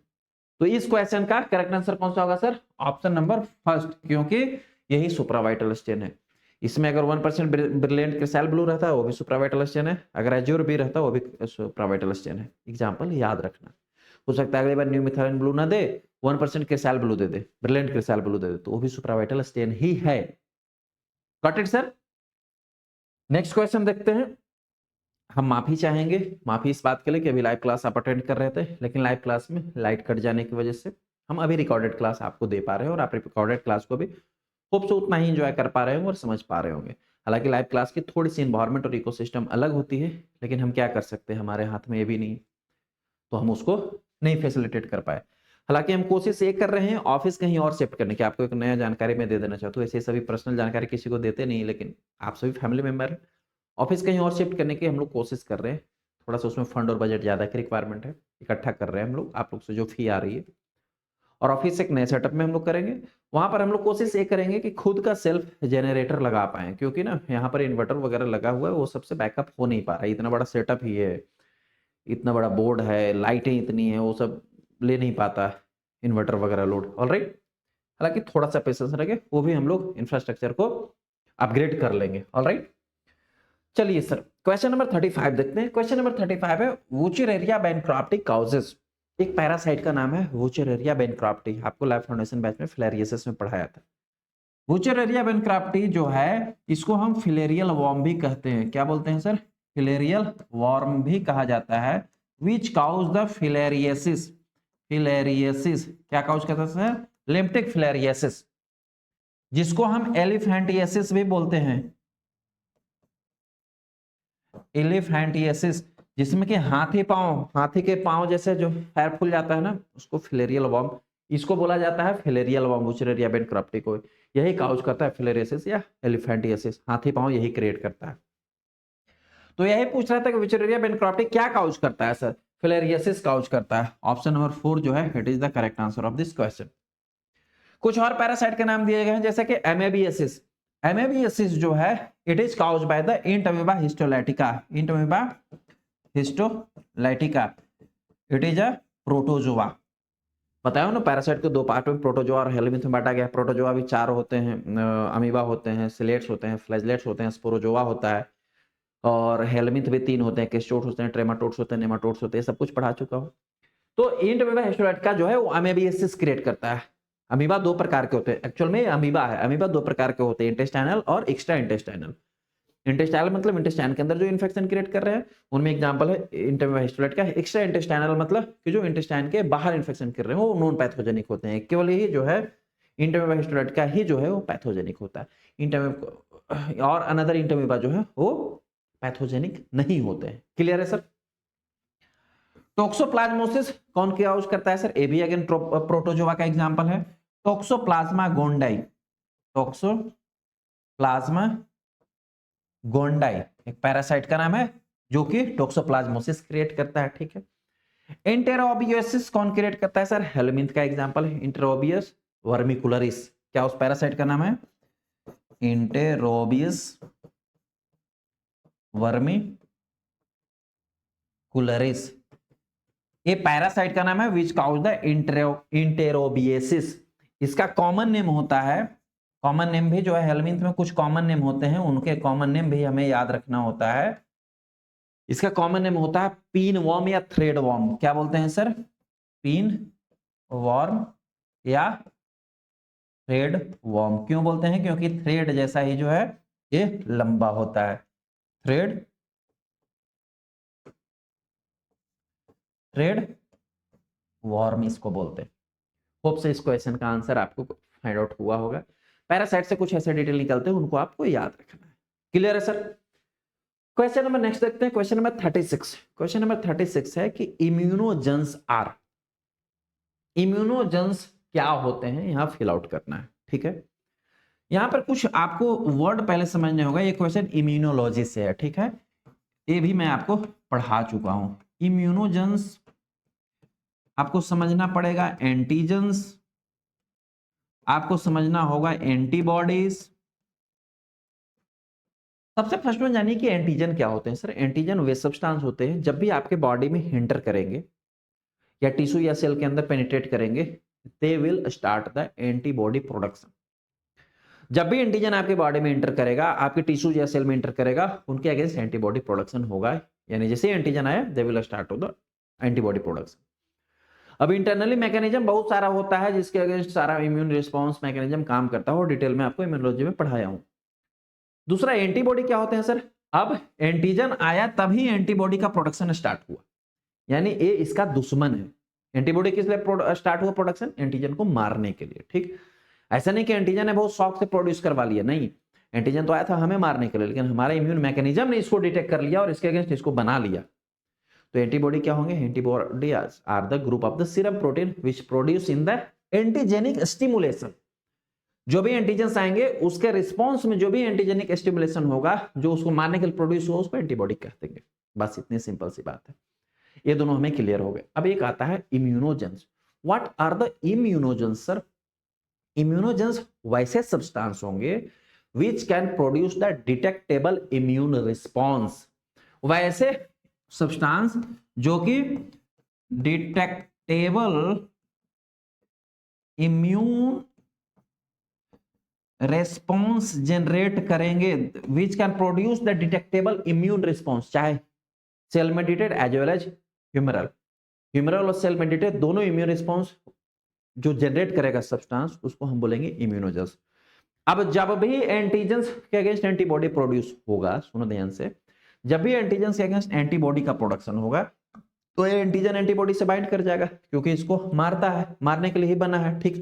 तो इस क्वेश्चन का करेक्ट आंसर कौन सा होगा सर? ऑप्शन नंबर फर्स्ट, क्योंकि यही सुप्रावाइटल स्टेन है। इसमें अगर 1% ब्रिलियंट क्रिस्टल ब्लू रहता है वो भी सुप्रावाइटल स्टेन है, अगर एज्योर बी रहता है वो भी सुप्रावाइटल स्टेन है। एग्जांपल याद रखना। हो सकता है अगली बार न्यू मिथाइलिन ब्लू ना दे, 1% क्रिस्टल ब्लू दे दे, ब्रिलियंट क्रिस्टल ब्लू दे दे, तो वो भी सुप्रावाइटल स्टेन ही है। Got it sir? Next question देखते हैं। हम माफी चाहेंगे, माफी इस बात के लिए कि अभी लाइव क्लास आप अटेंड कर रहे थे, लेकिन लाइव क्लास में लाइट कट जाने की वजह से हम अभी रिकॉर्डेड क्लास आपको दे पा रहे हैं और आप रिकॉर्डेड क्लास को भी होप से उतना ही एंजॉय कर पा रहे होंगे और समझ पा रहे होंगे। हालांकि लाइव क्लास की थोड़ी सी इन्वायरमेंट और इकोसिस्टम अलग होती है, लेकिन हम क्या कर सकते हैं, हमारे हाथ में ये भी नहीं, तो हम उसको नहीं फैसिलिटेट कर पाए। हालांकि हम कोशिश ये कर रहे हैं ऑफिस कहीं और शिफ्ट करने की। आपको एक नया जानकारी मैं दे देना चाहता हूँ, ऐसे सभी पर्सनल जानकारी किसी को देते नहीं, लेकिन आप सभी फैमिली मेंबर हैं, ऑफिस कहीं और शिफ्ट करने की हम लोग कोशिश कर रहे हैं। थोड़ा सा उसमें फंड और बजट ज़्यादा की रिक्वायरमेंट है, इकट्ठा कर रहे हैं हम लोग आप लोग से जो फी आ रही है, और ऑफिस एक नए सेटअप में हम लोग करेंगे। वहां पर हम लोग कोशिश ये करेंगे कि खुद का सेल्फ जनरेटर लगा पाएं, क्योंकि ना यहाँ पर इन्वर्टर वगैरह लगा हुआ है, वो सबसे बैकअप हो नहीं पा रहा है। इतना बड़ा सेटअप ही है, इतना बड़ा बोर्ड है, लाइटें इतनी है, वो सब ले नहीं पाता इन्वर्टर वगैरह लोड। ऑलराइट, हालांकि थोड़ा सा पेशेंस रखे, वो भी हम लोग इंफ्रास्ट्रक्चर को अपग्रेड कर लेंगे। ऑलराइट, चलिए सर क्वेश्चन नंबर 35 देखते हैं। क्वेश्चन नंबर 35 है वुचेरेरिया बैंक्रप्टी काउजेस। एक पैरासाइट का नाम है वुचेरेरिया बैंक्रप्टी, आपको लाइफ फाउंडेशन बैच में फिलेरियोसिस में पढ़ाया था। वुचेरेरिया बैंक्रप्टी जो है, इसको हम फिलेरियल वॉर्म भी कहते हैं। क्या बोलते हैं सर? फिलेरियल वॉर्म भी कहा जाता है। विच काउज द फिलेरियोसिस, फिलेरियोसिस क्या काउज करता है सर? लिम्फटिक फिलेरियोसिस, जिसको हम एलिफेंटियासिस भी बोलते हैं। एलिफेंटियासिस, जिसमें कि हाथी के पांव जैसे जो पैर फूल जाता है ना, उसको फिलेरियल वॉर्म, इसको बोला जाता है फिलेरियल वॉर्म। वुचेरेरिया बैंक्रप्टी को यही काउज करता है, फिलेरियोसिस या एलिफेंटियासिस, हाथी पांव यही क्रिएट करता है। तो यही पूछ रहा था कि वुचेरेरिया बैंक्रप्टी क्या काउज करता है सर? फिलेरियोसिस काउज करता है। ऑप्शन नंबर 4 जो है it is the correct answer of this question. कुछ और पैरासाइट के नाम दिए गए हैं, जैसे कि एमेबियसिस। एमेबियसिस जो है it is caused by the Entamoeba histolytica, Entamoeba histolytica, it is a protozoa. बताया ना पैरासाइट को दो पार्ट में प्रोटोजोआ और हेलमिन्थ में बांटा गया। प्रोटोजोआ भी 4 होते हैं, अमीबा होते हैं, सिलेट्स होते हैं, फ्लैजलेट्स होते हैं, स्पोरोजोआ होता है, और हेलमिन्थ भी 3 होते हैं, केस्टोट्स होते हैं, ट्रेमाटोड्स होते हैं, नेमाटोड्स होते हैं, सब कुछ पढ़ा चुका हूं। तो इंटअमीबा हिस्टोलाइटिका जो है वो अमेबियसिस क्रिएट करता है। अमीबा 2 प्रकार के होते हैं, एक्चुअल में अमीबा है, अमीबा 2 प्रकार के होते हैं, इंटेस्टाइनल और एक्स्ट्रा इंटेस्टाइनल। इंटेस्टाइनल मतलब इंटेस्टाइन के अंदर जो इन्फेक्शन क्रिएट कर रहे हैं, उनमें एग्जांपल है इंटरमीडिएट हिस्टोलाइट का। एक्स्ट्रा इंटेस्टाइनल मतलब कि जो इंटेस्टाइन के बाहर इन्फेक्शन कर रहे हैं, वो नॉन पैथोजेनिक होते हैं। केवल यही जो है इंटरमीडिएट हिस्टोलाइट का ही जो है वो पैथोजेनिक होता है। इंटरमीडिएट और अनदर इंटरमीबा जो है वो पैथोजेनिक नहीं होते हैं। क्लियर है सर? टोक्सोप्लाज्मोसिस कौन काउज करता है सर? ए भी अगेन प्रोटोजोआ का एग्जांपल है। टोक्सोप्लाज्मा गोंडाई, टोक्सोप्लाज्मा गोंडाई एक पैरासाइट का नाम है जो कि टोक्सोप्लाज्मोसिस क्रिएट करता है। ठीक है। एंटेरोबियोसिस कौन क्रिएट करता है सर? हेलमिन्थ का एग्जांपल है इंटेरोबियस वर्मिकुलरिस। क्या उस पैरासाइट का नाम है? इंटेरोबियस वर्मिकुलरिस। ये पैरासाइट का नाम है विच काउज द इंटेरोबियसिस। इसका कॉमन नेम होता है, कॉमन नेम भी जो है हेलमिन्थ में कुछ कॉमन नेम होते हैं, उनके कॉमन नेम भी हमें याद रखना होता है। इसका कॉमन नेम होता है पिन वॉर्म या थ्रेड वॉर्म। क्या बोलते हैं सर? पिन वॉर्म या थ्रेड वॉर्म। क्यों बोलते हैं? क्योंकि थ्रेड जैसा ही जो है ये लंबा होता है। थ्रेड वॉर्म इसको बोलते हैं। होप से इस क्वेश्चन का आंसर आपको फाइंड आउट हुआ होगा। पैरासाइट से कुछ ऐसे डिटेल निकलते हैं, उनको आपको याद रखना है। क्लियर है सर? क्वेश्चन नंबर नेक्स्ट देखते हैं। Question number 36। क्वेश्चन नंबर 36 है कि इम्यूनोजेंस आर, इम्यूनोजेंस क्या होते हैं, यहां फिल आउट करना है। ठीक है। यहां पर कुछ आपको वर्ड पहले समझने होगा। ये क्वेश्चन इम्यूनोलॉजी से है। ठीक है, ये भी मैं आपको पढ़ा चुका हूं। इम्यूनोजेंस आपको समझना पड़ेगा, एंटीजेंस आपको समझना होगा, एंटीबॉडीज। सबसे फर्स्ट में जानिए कि एंटीजन क्या होते हैं सर। एंटीजन वे सब्सटेंस होते हैं जब भी आपके बॉडी में एंटर करेंगे या टिश्यू या सेल के अंदर पेनिट्रेट करेंगे, they will start the antibody production. जब भी एंटीजन आपके बॉडी में एंटर करेगा, आपके टिश्यू या सेल में एंटर करेगा, उनके अगेंस्ट एंटीबॉडी प्रोडक्शन होगा। यानी जैसे एंटीजन आया, they will start the antibody production. अब इंटरनली मैकेनिज्म बहुत सारा होता है जिसके अगेंस्ट सारा इम्यून रिस्पॉन्स मैकेनिज्म काम करता है, और डिटेल में आपको इम्यूनोलॉजी में पढ़ाया हूं। दूसरा एंटीबॉडी क्या होते हैं सर? अब एंटीजन आया तभी एंटीबॉडी का प्रोडक्शन स्टार्ट हुआ, यानी ये इसका दुश्मन है। एंटीबॉडी किस लिए स्टार्ट हुआ प्रोडक्शन? एंटीजन को मारने के लिए। ठीक, ऐसा नहीं कि एंटीजन ने बहुत शौक से प्रोड्यूस करवा लिया, नहीं, एंटीजन तो आया था हमें मारने के लिए, लेकिन हमारा इम्यून मैकेनिज्म ने इसको डिटेक्ट कर लिया और इसके अगेंस्ट इसको बना लिया। तो एंटीबॉडी क्या होंगे? Antibody are the group of the serum protein which produce in the antigenic stimulation. जो भी एंटीजन आएंगे उसके रिस्पॉन्स में जो भी एंटीजेनिक स्टिमुलेशन होगा, जो उसको मारने के लिए प्रोड्यूस हो, उसको एंटीबॉडी कह देंगे। बस इतनी सिंपल सी बात है। ये दोनों हमें क्लियर हो गए। अब एक आता है immunogens. What are the immunogens sir? Immunogens वैसे सब्सटेंस होंगे which can produce the detectable immune response. वैसे सब्सटेंस जो कि डिटेक्टेबल इम्यून रेस्पॉन्स जनरेट करेंगे, which can produce the detectable immune response, चाहे cell mediated as well as humoral. Humoral और cell mediated दोनों immune response जो generate करेगा substance, उसको हम बोलेंगे इम्यूनोजेंस। अब जब भी एंटीजेंस के अगेंस्ट एंटीबॉडी प्रोड्यूस होगा, सुनो ध्यान से, जब भी एंटीजेंस के अगेंस्ट एंटीबॉडी का प्रोडक्शन होगा तो ये एंटीजन एंटीबॉडी से बाइंड कर जाएगा, क्योंकि इसको मारता है, मारने के लिए ही बना है। ठीक,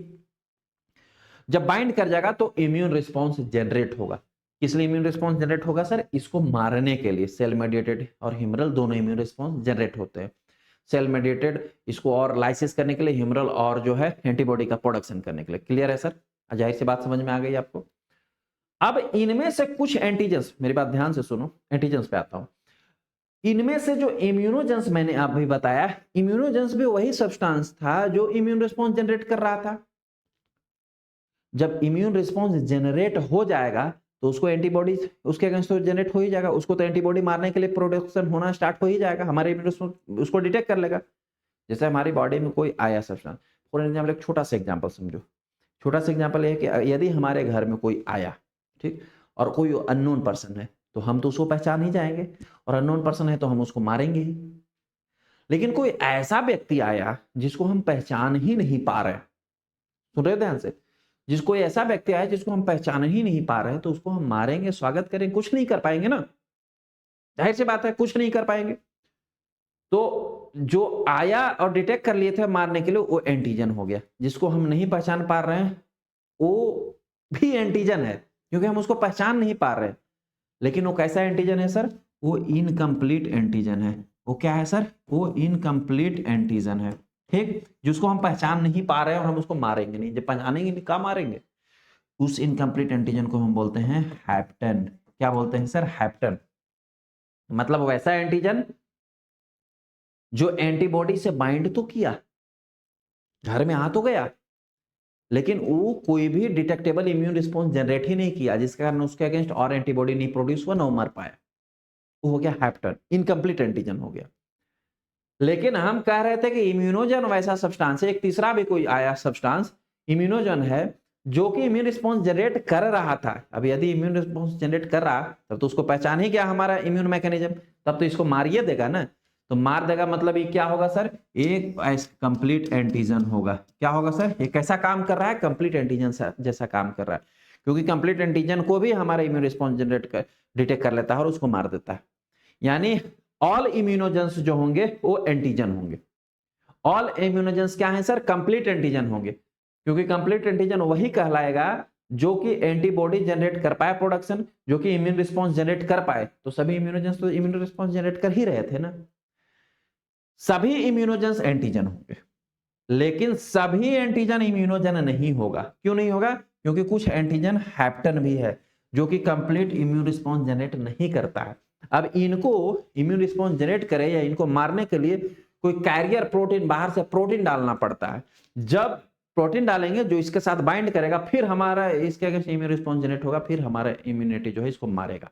जब बाइंड कर जाएगा तो इम्यून रिस्पॉन्स जनरेट होगा। किस लिए इम्यून रिस्पॉन्स जनरेट होगा सर? इसको मारने के लिए। सेल मेडिएटेड और ह्यूमरल दोनों इम्यून रिस्पॉन्स जनरेट होते हैं। सेल मेडिएटेड इसको और लाइसिस करने के लिए, ह्यूमरल और जो है एंटीबॉडी का प्रोडक्शन करने के लिए। क्लियर है सर? जाहिर सी बात समझ में आ गई आपको। अब इनमें से कुछ एंटीजेंस, मेरी बात ध्यान से सुनो, एंटीजेंस पे आता हूं। इनमें से जो इम्यूनोजेंस मैंने आप भी बताया, इम्यूनोजेंस भी वही सब्सटेंस था जो इम्यून रिस्पॉन्स जनरेट कर रहा था। जब इम्यून रिस्पॉन्स जनरेट हो जाएगा तो उसको एंटीबॉडी उसके अगेंस्ट तो जनरेट हो ही जाएगा, उसको तो एंटीबॉडी मारने के लिए प्रोडक्शन होना स्टार्ट हो ही जाएगा, हमारे इम्यून रिस्पॉन्स उसको डिटेक्ट कर लेगा। जैसे हमारी बॉडी में कोई आया सब्सटेंस, फॉर एग्जाम्पल एक छोटा सा एग्जाम्पल समझो। छोटा सा एग्जाम्पल है कि यदि हमारे घर में कोई आया, ठीक, और कोई अननोन पर्सन है, तो हम तो उसको पहचान ही जाएंगे, और अननोन पर्सन है तो हम उसको मारेंगे ही। लेकिन कोई ऐसा व्यक्ति आया जिसको हम पहचान ही नहीं पा रहे, सुन रहे ध्यान से, जिसको ऐसा व्यक्ति आया जिसको हम पहचान ही नहीं पा रहे, तो उसको हम मारेंगे, स्वागत करेंगे, कुछ नहीं कर पाएंगे ना, जाहिर सी बात है, कुछ नहीं कर पाएंगे। तो जो आया और डिटेक्ट कर लिए थे मारने के लिए, वो एंटीजन हो गया। जिसको हम नहीं पहचान पा रहे हैं वो भी एंटीजन है, क्योंकि हम उसको पहचान नहीं पा रहे। लेकिन वो कैसा एंटीजन है सर? वो इनकम्प्लीट एंटीजन है। वो क्या है सर? वो इनकम्प्लीट एंटीजन है। ठीक, जिसको हम पहचान नहीं पा रहे हैं और हम उसको मारेंगे नहीं। जब पहचानेंगे नहीं, कहाँ मारेंगे? उस इनकम्प्लीट एंटीजन को हम बोलते हैं हैप्टन। क्या बोलते हैं सर? हैप्टन। मतलब वैसा एंटीजन जो एंटीबॉडी से बाइंड तो किया, घर में आ तो गया, लेकिन वो कोई भी डिटेक्टेबल इम्यून रिस्पॉन्स जनरेट ही नहीं किया, जिसके कारण उसके अगेंस्ट और एंटीबॉडी नहीं प्रोड्यूस हुआ, ना मर पाया। वो हो गया हैप्टन, इनकम्प्लीट एंटीजन हो गया। लेकिन हम कह रहे थे कि इम्यूनोजन वैसा सब्सटेंस है, एक तीसरा भी कोई आया सब्सटेंस इम्यूनोजन है, जो कि इम्यून रिस्पॉन्स जनरेट कर रहा था। अब यदि इम्यून रिस्पॉन्स जनरेट कर रहा, तब तो उसको पहचान ही गया हमारा इम्यून मैकेनिज्म, तब तो इसको मारिए देगा ना। तो मार देगा मतलब ये क्या होगा सर? एक कंप्लीट एंटीजन होगा। क्या होगा सर? ये कैसा काम कर रहा है? कंप्लीट एंटीजन जैसा काम कर रहा है, क्योंकि कंप्लीट एंटीजन को भी हमारा इम्यून रिस्पॉन्स डिटेक्ट कर लेता है और उसको मार देता है। यानी ऑल इम्यूनोजेंस जो होंगे वो एंटीजन होंगे। ऑल इम्यूनोजेंस क्या है सर? कंप्लीट एंटीजन होंगे, क्योंकि कंप्लीट एंटीजन वही कहलाएगा जो कि एंटीबॉडी जनरेट कर पाए प्रोडक्शन, जो कि इम्यून रिस्पॉन्स जनरेट कर पाए। तो सभी इम्यूनोजेंस तो इम्यून रिस्पॉन्स जनरेट कर ही रहे थे ना। सभी इम्यूनोजेंस एंटीजन होंगे, लेकिन सभी एंटीजन इम्यूनोजन नहीं होगा। क्यों नहीं होगा? क्योंकि कुछ एंटीजन हैप्टन भी है जो कि कंप्लीट इम्यून रिस्पॉन्स जनरेट नहीं करता है। अब इनको इम्यून रिस्पॉन्स जनरेट करे या इनको मारने के लिए कोई कैरियर प्रोटीन, बाहर से प्रोटीन डालना पड़ता है। जब प्रोटीन डालेंगे जो इसके साथ बाइंड करेगा, फिर हमारा इसके अगेंस्ट इम्यून रिस्पॉन्स जनरेट होगा, फिर हमारा इम्यूनिटी जो है इसको मारेगा।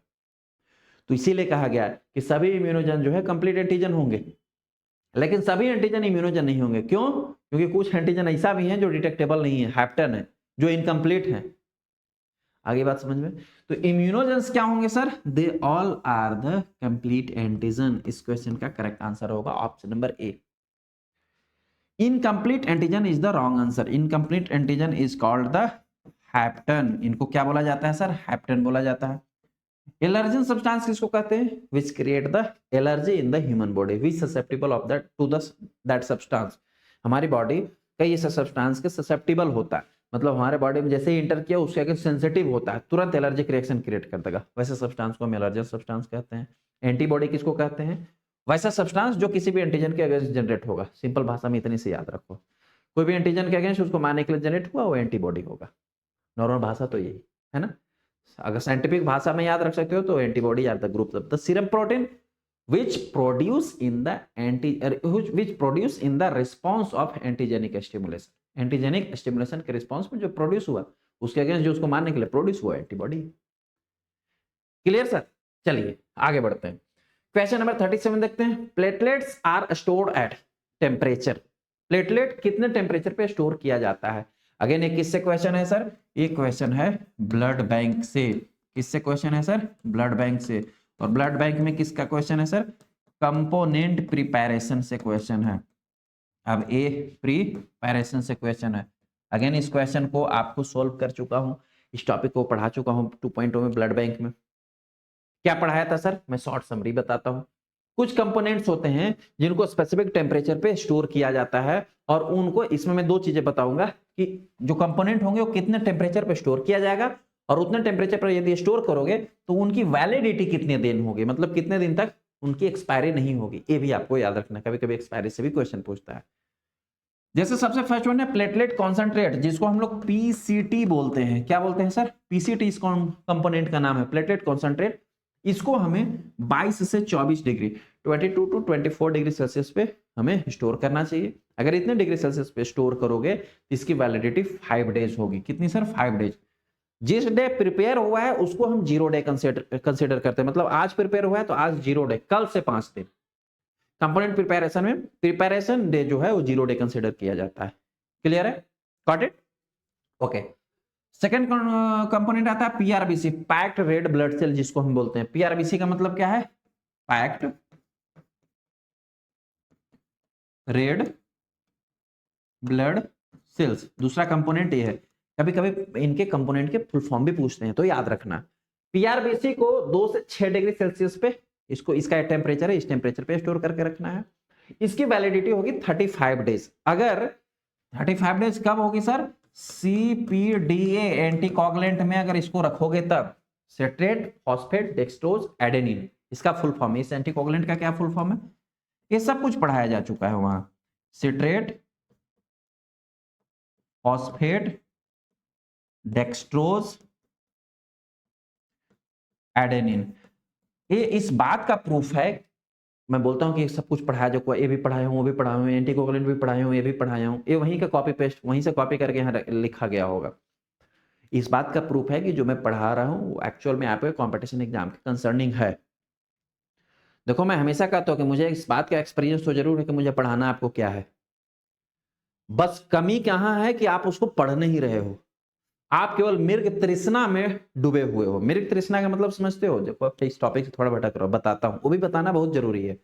तो इसीलिए कहा गया कि सभी इम्यूनोजन जो है कंप्लीट एंटीजन होंगे, लेकिन सभी एंटीजन इम्यूनोजन नहीं होंगे। क्यों? क्योंकि कुछ एंटीजन ऐसा भी हैं जो डिटेक्टेबल नहीं है, हैप्टन है, जो इनकम्प्लीट है। आगे बात समझ में? तो इम्यूनोजेंस क्या होंगे sir? They all are the complete antigen. इस क्वेश्चन का करेक्ट आंसर होगा option number A. Incomplete antigen is the wrong answer. Incomplete antigen is called the hapten. इनको क्या बोला जाता है सर? हैप्टन बोला जाता है। एलर्जन सब्सटेंस किसको कहते हैं? Which create the allergy in the human body, which susceptible of that to that substance. हमारी बॉडी कई ऐसे सब्सटेंस के ससेप्टेबल होता है, मतलब हमारे बॉडी में जैसे ही इंटर किया उसके अगेंस्ट सेंसिटिव होता है, तुरंत एलर्जिक रिएक्शन क्रिएट कर देगा, वैसे सब्सटेंस को हम एलर्जन सब्सटेंस कहते हैं। एंटीबॉडी किसको कहते हैं? वैसा सब्सटेंस जो किसी भी एंटीजन के अगेंस्ट जनरेट होगा। सिंपल भाषा में इतनी सी याद रखो, कोई भी एंटीजन के अगेंस्ट उसको मारने के लिए जनरेट हुआ वो एंटीबॉडी होगा। नॉर्मल भाषा तो यही है ना। अगर साइंटिफिक भाषा में याद रख सकते हो तो antibody are the group of the serum protein which produce in the response of antigenic stimulation। Antigenic stimulation के रिस्पांस में जो प्रोड्यूस हुआ उसके अगेंस्ट जो उसको मारने के लिए प्रोड्यूस हुआ एंटीबॉडी। Clear sir? चलिए आगे बढ़ते हैं। क्वेश्चन नंबर 37 देखते हैं। Platelets are stored at temperature. Platelet कितने टेम्परेचर पे स्टोर किया जाता है? अगेन ये किससे क्वेश्चन है सर? ये क्वेश्चन है ब्लड बैंक से। किससे क्वेश्चन है सर? ब्लड बैंक से। और ब्लड बैंक में किसका क्वेश्चन है सर? कंपोनेंट प्रिपैरेशन से क्वेश्चन है। अब ए प्रिपैरेशन से क्वेश्चन है। अगेन इस क्वेश्चन को आपको सॉल्व कर चुका हूं, इस टॉपिक को पढ़ा चुका हूं 2.0 में ब्लड बैंक में। क्या पढ़ाया था सर? मैं शॉर्ट समरी बताता हूं। कुछ कंपोनेंट्स होते हैं जिनको स्पेसिफिक टेम्परेचर पे स्टोर किया जाता है, और उनको इसमें मैं दो चीजें बताऊंगा कि जो कंपोनेंट होंगे वो कितने टेम्परेचर पे स्टोर किया जाएगा, और उतने टेम्परेचर पर यदि स्टोर करोगे तो उनकी वैलिडिटी कितने दिन होगी, मतलब कितने दिन तक उनकी एक्सपायरी नहीं होगी। ये भी आपको याद रखना, कभी कभी एक्सपायरी से भी क्वेश्चन पूछता है। जैसे सबसे फर्स्ट वन है प्लेटलेट कॉन्सेंट्रेट, जिसको हम लोग पीसीटी बोलते हैं। क्या बोलते हैं सर? पीसीटी इस कंपोनेंट का नाम है, प्लेटलेट कॉन्सेंट्रेट। इसको हमें 22 से 24 डिग्री 22 टू 24 डिग्री सेल्सियस पे हमें स्टोर करना चाहिए। अगर इतने डिग्री सेल्सियस पे स्टोर करोगे तो इसकी वैलिडिटी 5 डेज होगी। कितनी सर? 5 डेज। जिस डे प्रिपेयर हुआ है उसको हम 0 डे कंसिडर करते हैं, मतलब आज प्रिपेयर हुआ है तो आज 0 डे, कल से 5 दिन। कंपोनेंट प्रिपरेशन में प्रिपरेशन डे जो है वो 0 डे कंसिडर किया जाता है। क्लियर है? Got it? Okay. Second component आता है PRBC, packed red blood cell, जिसको हम बोलते हैं। पीआरबीसी का मतलब क्या है? Packed red blood cells. दूसरा कंपोनेंट ये है। कभी कभी इनके कंपोनेंट के फुल फॉर्म भी पूछते हैं तो याद रखना। पीआरबीसी को 2 से 6 डिग्री सेल्सियस पे इसका टेम्परेचर है, इस टेम्परेचर पे स्टोर करके रखना है। इसकी वैलिडिटी होगी 35 डेज। अगर 35 डेज कब होगी सर? सीपीडीए एंटीकोगुलेंट में अगर इसको रखोगे तब। सिट्रेट फॉस्फेट डेक्सट्रोज एडेनिन, इसका फुल फॉर्म है। इस एंटीकोगुलेंट का क्या फुल फॉर्म है? ये सब कुछ पढ़ाया जा चुका है वहां। Citrate phosphate dextrose adenine. ये इस बात का प्रूफ है, मैं बोलता हूं कि सब कुछ पढ़ाया जो, ये भी पढ़ाया हूं, वो भी पढ़ाया हूं, एंटीकोगुलेंट भी पढ़ाया हूं, ये भी पढ़ाया हूं, ये वहीं का कॉपी पेस्ट वहीं से कॉपी करके यहाँ लिखा गया होगा। इस बात का प्रूफ है कि जो मैं पढ़ा रहा हूं वो एक्चुअल में आपके कॉम्पिटिशन एग्जाम के कंसर्निंग है। देखो मैं हमेशा कहता हूं कि मुझे इस बात का एक्सपीरियंस तो जरूर है कि मुझे पढ़ाना आपको क्या है, बस कमी कहां है कि आप उसको पढ़ नहीं रहे हो। आप केवल मृग तृष्णा में डूबे हुए हो। मृग तृष्णा का मतलब समझते हो? देखो इस टॉपिक से थोड़ा भटक रहा हूं, बताता हूं, वो भी बताना बहुत जरूरी है।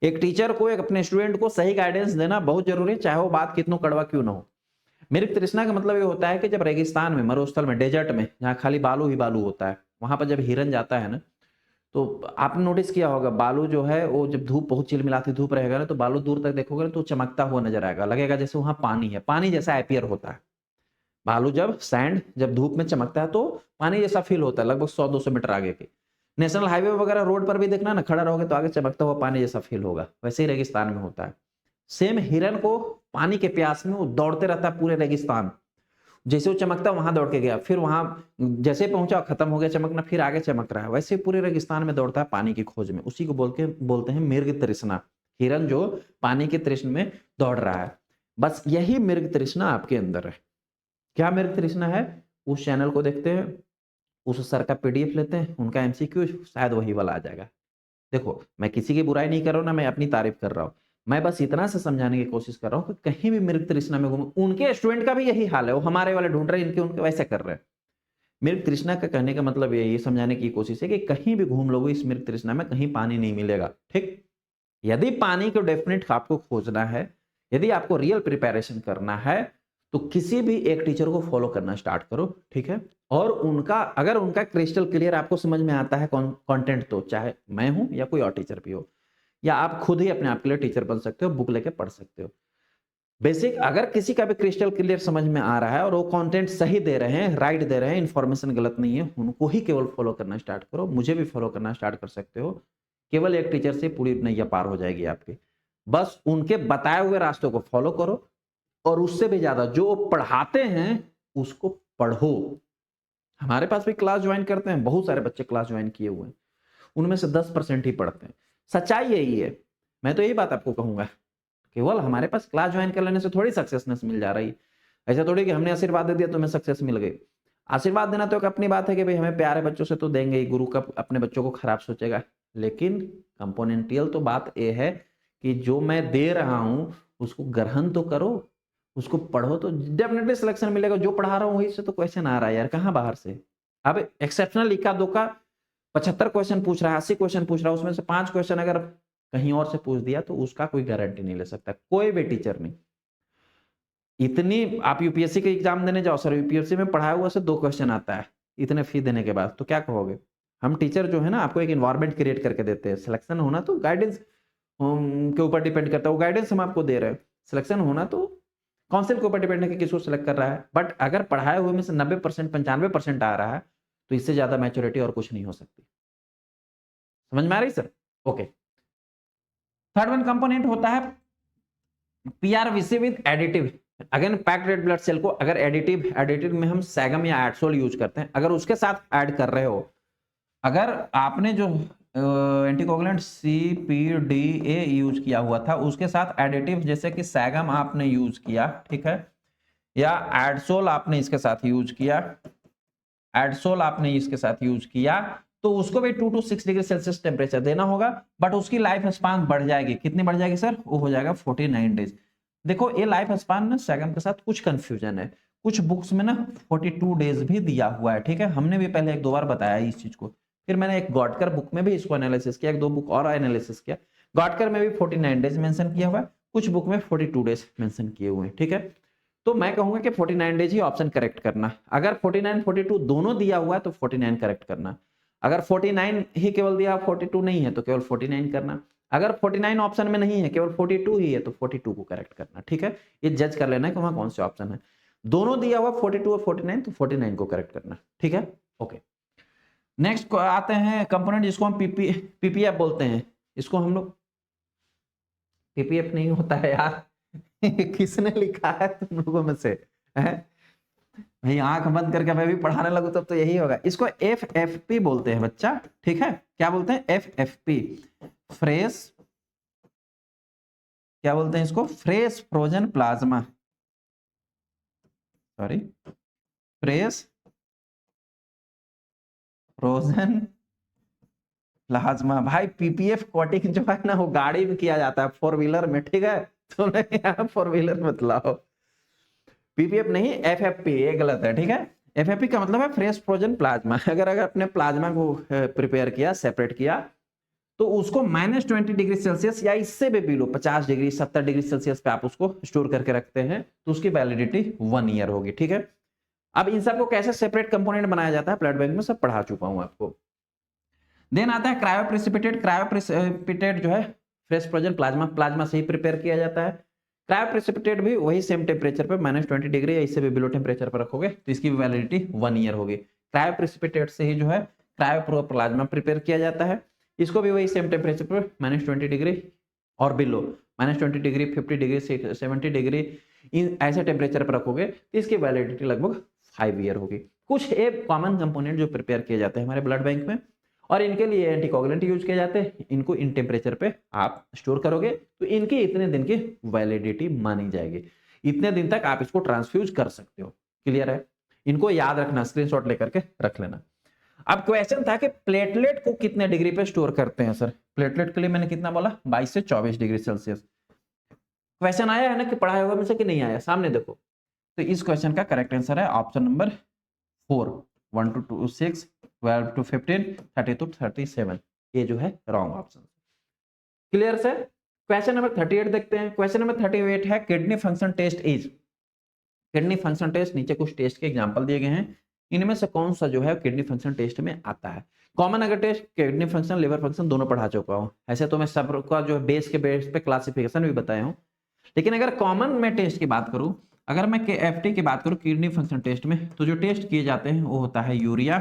एक टीचर को, एक अपने स्टूडेंट को सही गाइडेंस देना बहुत जरूरी है, चाहे वो बात कितना कड़वा क्यों ना हो। मृग तृष्णा का मतलब ये होता है कि जब रेगिस्तान में, मरुस्थल में, डेजर्ट में, जहाँ खाली बालू ही बालू होता है, वहां पर जब हिरन जाता है ना, तो आपने नोटिस किया होगा बालू जो है वो जब धूप बहुत चिलमिलाती धूप रहेगा ना, तो बालू दूर तक देखोगे तो चमकता हुआ नजर आएगा, लगेगा जैसे वहां पानी है, पानी जैसा अपीयर होता है। बालू जब सैंड जब धूप में चमकता है तो पानी जैसा फील होता है, लगभग 100-200 मीटर आगे के। नेशनल हाईवे वगैरह रोड पर भी देखना ना, खड़ा रहोगे तो आगे चमकता हुआ पानी जैसा फील होगा, वैसे ही रेगिस्तान में होता है। सेम हिरन को पानी के प्यास में वो दौड़ते रहता है पूरे रेगिस्तान, जैसे वो चमकता वहां दौड़ के गया, फिर वहां जैसे पहुंचा खत्म हो गया चमकना, फिर आगे चमक रहा है, वैसे पूरे रेगिस्तान में दौड़ता है पानी की खोज में। उसी को बोलते हैं मृग तृष्णा। हिरन जो पानी के तृष्ण में दौड़ रहा है, बस यही मृग तृष्णा आपके अंदर है। क्या मृग तृष्णा है? उस चैनल को देखते हैं, उस सर का पीडीएफ लेते हैं, उनका एमसीक्यू शायद वही वाला आ जाएगा। देखो मैं किसी की बुराई नहीं कर रहा हूं ना, मैं अपनी तारीफ कर रहा हूं, मैं बस इतना से समझाने की कोशिश कर रहा हूं कि कहीं भी मृग तृष्णा में घूमे, उनके स्टूडेंट का भी यही हाल है, वो हमारे वाले ढूंढ रहे हैं, इनके उनके वैसे कर रहे हैं। मृग तृष्णा का कहने का मतलब ये समझाने की कोशिश है कि कहीं भी घूम लोगे इस मृग तृष्णा में, कहीं पानी नहीं मिलेगा। ठीक, यदि पानी को डेफिनेट आपको खोजना है, यदि आपको रियल प्रिपरेशन करना है, तो किसी भी एक टीचर को फॉलो करना स्टार्ट करो। ठीक है, और उनका अगर उनका क्रिस्टल क्लियर आपको समझ में आता है कंटेंट, तो चाहे मैं हूं या कोई और टीचर भी हो, या आप खुद ही अपने आप के लिए टीचर बन सकते हो, बुक लेके पढ़ सकते हो। बेसिक अगर किसी का भी क्रिस्टल क्लियर समझ में आ रहा है और वो कंटेंट सही दे रहे हैं, राइट दे रहे हैं, इन्फॉर्मेशन गलत नहीं है, उनको ही केवल फॉलो करना स्टार्ट करो। मुझे भी फॉलो करना स्टार्ट कर सकते हो। केवल एक टीचर से पूरी नैया पार हो जाएगी आपकी। बस उनके बताए हुए रास्तों को फॉलो करो और उससे भी ज्यादा जो पढ़ाते हैं उसको पढ़ो। हमारे पास भी क्लास ज्वाइन करते हैं, बहुत सारे बच्चे क्लास ज्वाइन किए हुए हैं, उनमें से 10% ही पढ़ते हैं। सच्चाई यही है। मैं तो यही बात आपको कहूंगा, केवल हमारे पास क्लास ज्वाइन कर लेने से थोड़ी सक्सेसनेस मिल जा रही। ऐसा थोड़ी कि हमने आशीर्वाद दे दिया तो हमें सक्सेस मिल गई। आशीर्वाद देना तो एक अपनी बात है कि भाई हमें प्यारे बच्चों से तो देंगे ही, गुरु का अपने बच्चों को खराब सोचेगा। लेकिन कंपोनेंटियल तो बात यह है कि जो मैं दे रहा हूं उसको ग्रहण तो करो, उसको पढ़ो, तो डेफिनेटली सिलेक्शन मिलेगा। जो पढ़ा रहा हूं वही से तो क्वेश्चन आ रहा है यार, कहाँ बाहर से। अब एक्सेप्शनल इक्का दुक्का 75 क्वेश्चन पूछ रहा है, 80 क्वेश्चन पूछ रहा है, उसमें से 5 क्वेश्चन अगर कहीं और से पूछ दिया तो उसका कोई गारंटी नहीं ले सकता, कोई भी टीचर नहीं। इतनी आप यूपीएससी के एग्जाम देने जाओ, सर यूपीएससी में पढ़ाया हुआ से 2 क्वेश्चन आता है, इतने फी देने के बाद, तो क्या कहोगे। हम टीचर जो है ना आपको एक एनवायरनमेंट क्रिएट करके देते हैं। सिलेक्शन होना तो गाइडेंस के ऊपर डिपेंड करता है, वो गाइडेंस हम आपको दे रहे हैं। सिलेक्शन होना तो काउंसिल के ऊपर डिपेंड है कि किसको सिलेक्ट कर रहा है। बट अगर पढ़ाए हुए में से 90% 95% आ रहा है तो इससे ज्यादा मैच्योरिटी और कुछ नहीं हो सकती। समझ में आ रही sir? Okay. Third one component होता है PRVC with additive. Again packed red blood cell को अगर एडिटिव में हम सैगम या एडसोल यूज करते हैं, अगर उसके साथ ऐड कर रहे हो, अगर आपने जो एंटीकोगुलेंट CPDA यूज किया हुआ था उसके साथ एडिटिव जैसे कि सैगम आपने यूज किया, ठीक है, या एडसोल आपने इसके साथ यूज किया, एडसोल आपने इसके साथ यूज किया, तो उसको भी 2 to 6 डिग्री सेल्सियस टेम्परेचर देना होगा। बट उसकी लाइफ स्पान बढ़ जाएगी, कितनी बढ़ जाएगी सर? वो हो जाएगा 49 डेज। देखो ये लाइफ स्पान ना सैगम के साथ कुछ कंफ्यूजन है, कुछ बुक्स में ना 42 डेज भी दिया हुआ है, ठीक है। हमने भी पहले 1-2 बार बताया इस चीज को, फिर मैंने एक गॉडकर बुक में भी इसको एनालिसिस किया, 1-2 बुक और एनालिसिस किया। गॉडकर में भी 49 डेज मेंशन किया हुआ है, कुछ बुक में 42 डेज मेंशन किए हुए हैं, ठीक है। तो मैं कहूंगा कि 49 डेज ही ऑप्शन करेक्ट करना। अगर 49 42 दोनों दिया हुआ है तो 49 करेक्ट करना। अगर 49 ही केवल दिया, 42 नहीं है तो केवल 49 करना। अगर 49 ऑप्शन में नहीं है, केवल 42 ही है तो 42 को करेक्ट करना, ठीक है। ये जज कर लेना है कि वहां कौन से ऑप्शन है। दोनों दिया हुआ 42 और 49 तो 49 को करेक्ट करना, ठीक है। ओके, नेक्स्ट आते हैं कंपोनेंट जिसको हम पीपीएफ बोलते हैं। इसको हम लोग पीपीएफ नहीं होता है यार किसने लिखा है तुम लोगों में से? भाई आंख बंद करके मैं भी पढ़ाने लगू तब तो यही होगा। इसको FFP बोलते हैं बच्चा, ठीक है। क्या बोलते हैं? FFP, फ्रेश, क्या बोलते हैं इसको? Fresh frozen plasma, sorry, fresh frozen plasma. भाई पीपीएफ कोटिंग जो है ना वो गाड़ी में किया जाता है, 4 व्हीलर में, ठीक है। तो यहाँ 4 व्हीलर मत लाओ, पीपीएफ नहीं, FFP, ये गलत है, ठीक है। FFP का मतलब है फ्रेश फ्रोजन प्लाज्मा। अगर अपने प्लाज्मा को प्रिपेयर किया, सेपरेट किया, तो उसको -20 डिग्री सेल्सियस या इससे भी बिलो 50 डिग्री 70 डिग्री सेल्सियस पे आप उसको स्टोर करके रखते हैं, तो उसकी वैलिडिटी 1 ईयर होगी, ठीक है। अब इन सबको कैसे सेपरेट कंपोनेंट बनाया जाता है ब्लड बैंक में सब पढ़ा चुका हूं आपको। देन आता है क्रायोप्रेसिपिटेट। क्रायोप्रेसिपिटेट जो है फ्रेश फ्रोजन प्लाज्मा, प्लाज्मा से ही प्रिपेयर किया जाता है। क्रायोप्रेसिपिटेट भी वही सेम टेम्परेचर पे -20 डिग्री या इससे भी बिलो टेम्परेचर पर रखोगे तो इसकी वैलिडिटी 1 ईयर होगी। क्रायोप्रेसिपिटेट से ही जो है क्रायो प्लाज्मा प्रिपेयर किया जाता है, इसको भी वही सेम टेम्परेचर पर -20 डिग्री और below, -20 degree 50 degree 70 degree in ऐसे टेम्परेचर पर रखोगे तो इसकी वैलिडिटी लगभग 5 ईयर होगी। कुछ एक कॉमन कंपोनेंट जो प्रिपेयर किए जाते हैं हमारे ब्लड बैंक में और इनके लिए एंटीकोगुलेंट यूज किए जाते हैं, इनको इन टेम्परेचर पे आप स्टोर करोगे तो इनकी इतने दिन की वैलिडिटी मानी जाएगी, इतने दिन तक आप इसको ट्रांसफ्यूज कर सकते हो। क्लियर है? इनको याद रखना, स्क्रीनशॉट लेकर के रख लेना। अब क्वेश्चन था कि प्लेटलेट को कितने डिग्री पे स्टोर करते हैं सर? प्लेटलेट के लिए मैंने कितना बोला? 22 से 24 डिग्री सेल्सियस। क्वेश्चन आया है ना कि पढ़ाया हुआ में से कि नहीं आया? सामने देखो, तो इस क्वेश्चन का करेक्ट आंसर है option number 4, 1 to 6, 12 to 15, 30 to 37, ये जो है wrong option. Clear sir? Question number 38 देखते हैं। क्वेश्चन नंबर 38 है kidney function test is. Kidney function test, नीचे कुछ टेस्ट के एग्जांपल दिए गए हैं, इनमें से कौन सा जो है किडनी फंक्शन टेस्ट में आता है। कॉमन अगर test kidney function liver function दोनों पढ़ा चुका हूं, ऐसे तो मैं सबका जो बेस के बेस पे क्लासिफिकेशन भी बताया हूं, लेकिन अगर कॉमन में टेस्ट की बात करूं, अगर मैं एफटी की बात करूं किडनी फंक्शन टेस्ट में, तो जो टेस्ट किए जाते हैं वो होता है urea,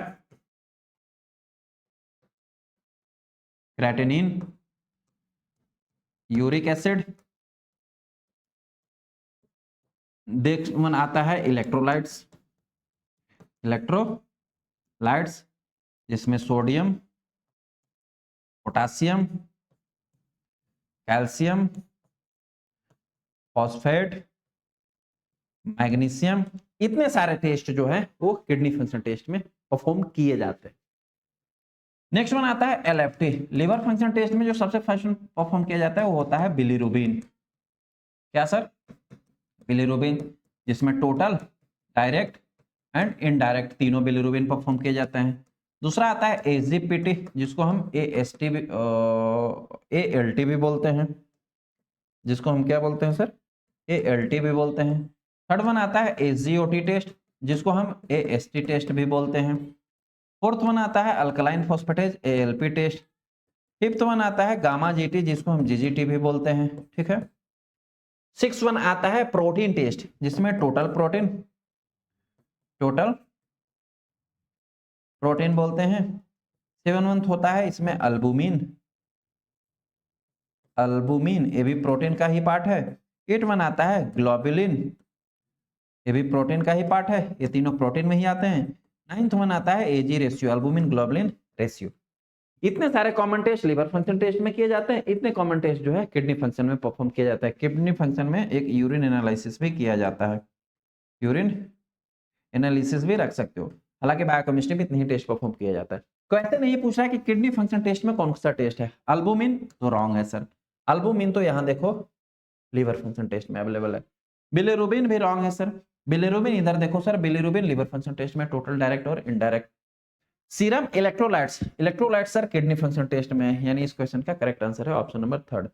creatinine, uric acid, next one आता है इलेक्ट्रोलाइट्स, इलेक्ट्रोलाइट्स जिसमें sodium, potassium, calcium, phosphate, magnesium, इतने सारे टेस्ट जो है वो किडनी फंक्शन टेस्ट में परफॉर्म किए जाते हैं। नेक्स्ट वन आता है एलएफटी, लिवर फंक्शन टेस्ट में जो सबसे फर्स्ट परफॉर्म किया जाता है वो होता है बिलीरुबिन। क्या सर? बिलीरुबिन, जिसमें टोटल, डायरेक्ट एंड इनडायरेक्ट तीनों बिलीरुबिन परफॉर्म किए जाते हैं। दूसरा आता है एसजीपीटी, जिसको हम एएसटी भी एएलटी भी बोलते हैं, जिसको हम क्या बोलते हैं सर? एएलटी भी बोलते हैं। थर्ड वन आता है एसजीओटी टेस्ट, जिसको हम एएसटी टेस्ट भी बोलते हैं। फोर्थ वन आता है alkaline phosphatase ALP test. Fifth one आता है गामा जीटी, जिसको हम जीजीटी भी बोलते हैं, ठीक है। सिक्स वन आता है प्रोटीन टेस्ट, जिसमें टोटल प्रोटीन बोलते हैं। सेवन वन होता है इसमें अल्बुमिन, ये भी प्रोटीन का ही पार्ट है। एट वन आता है ग्लोबुलिन, ये भी प्रोटीन का ही पार्ट है, ये तीनों प्रोटीन में ही आते हैं। नाइन्थ वन आता है AG ratio, albumin globulin ratio. इतने सारे common test liver function test में किए जाते हैं, इतने कॉमन टेस्ट जो है किडनी फंक्शन में परफॉर्म किया जाता है। किडनी फंक्शन में एक यूरिन एनालिसिस भी किया जाता है, यूरिन एनालिसिस भी रख सकते हो। हालांकि बायोकेमिस्ट्री में इतने ही टेस्ट परफॉर्म किया जाता है। क्वेश्चन नहीं पूछ रहा है कि किडनी फंक्शन टेस्ट में कौन सा टेस्ट है, अल्बुमिन, तो रॉन्ग है सर। अल्बुमिन तो यहाँ देखो लिवर फंक्शन टेस्ट में अवेलेबल है। बिलिरुबिन भी रॉन्ग है सर। बिलिरुबिन इधर देखो sir, bilirubin liver function test में टोटल, डायरेक्ट और indirect. Serum electrolytes sir kidney function test में है, यानी इस क्वेश्चन का करेक्ट आंसर है option number third.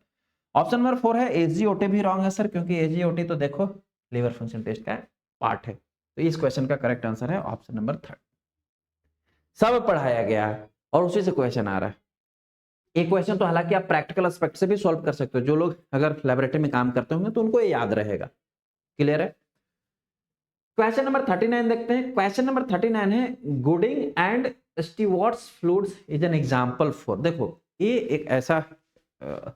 Option number four है एसजीओटी भी रॉन्ग है सर, क्योंकि एसजीओटी तो देखो लिवर फंक्शन टेस्ट का पार्ट है। तो इस क्वेश्चन का करेक्ट आंसर है ऑप्शन नंबर थर्ड। सब पढ़ाया गया है और उसी से क्वेश्चन आ रहा है। एक क्वेश्चन तो हालांकि आप प्रैक्टिकल एस्पेक्ट से भी सॉल्व कर सकते हो, जो लोग अगर लैबोरेटरी में काम करते होंगे तो उनको ये याद रहेगा। क्लियर है? क्वेश्चन नंबर 39 देखते हैं। क्वेश्चन नंबर 39 है Gooding and Stewart's fluids is an example for. देखो ये एक ऐसा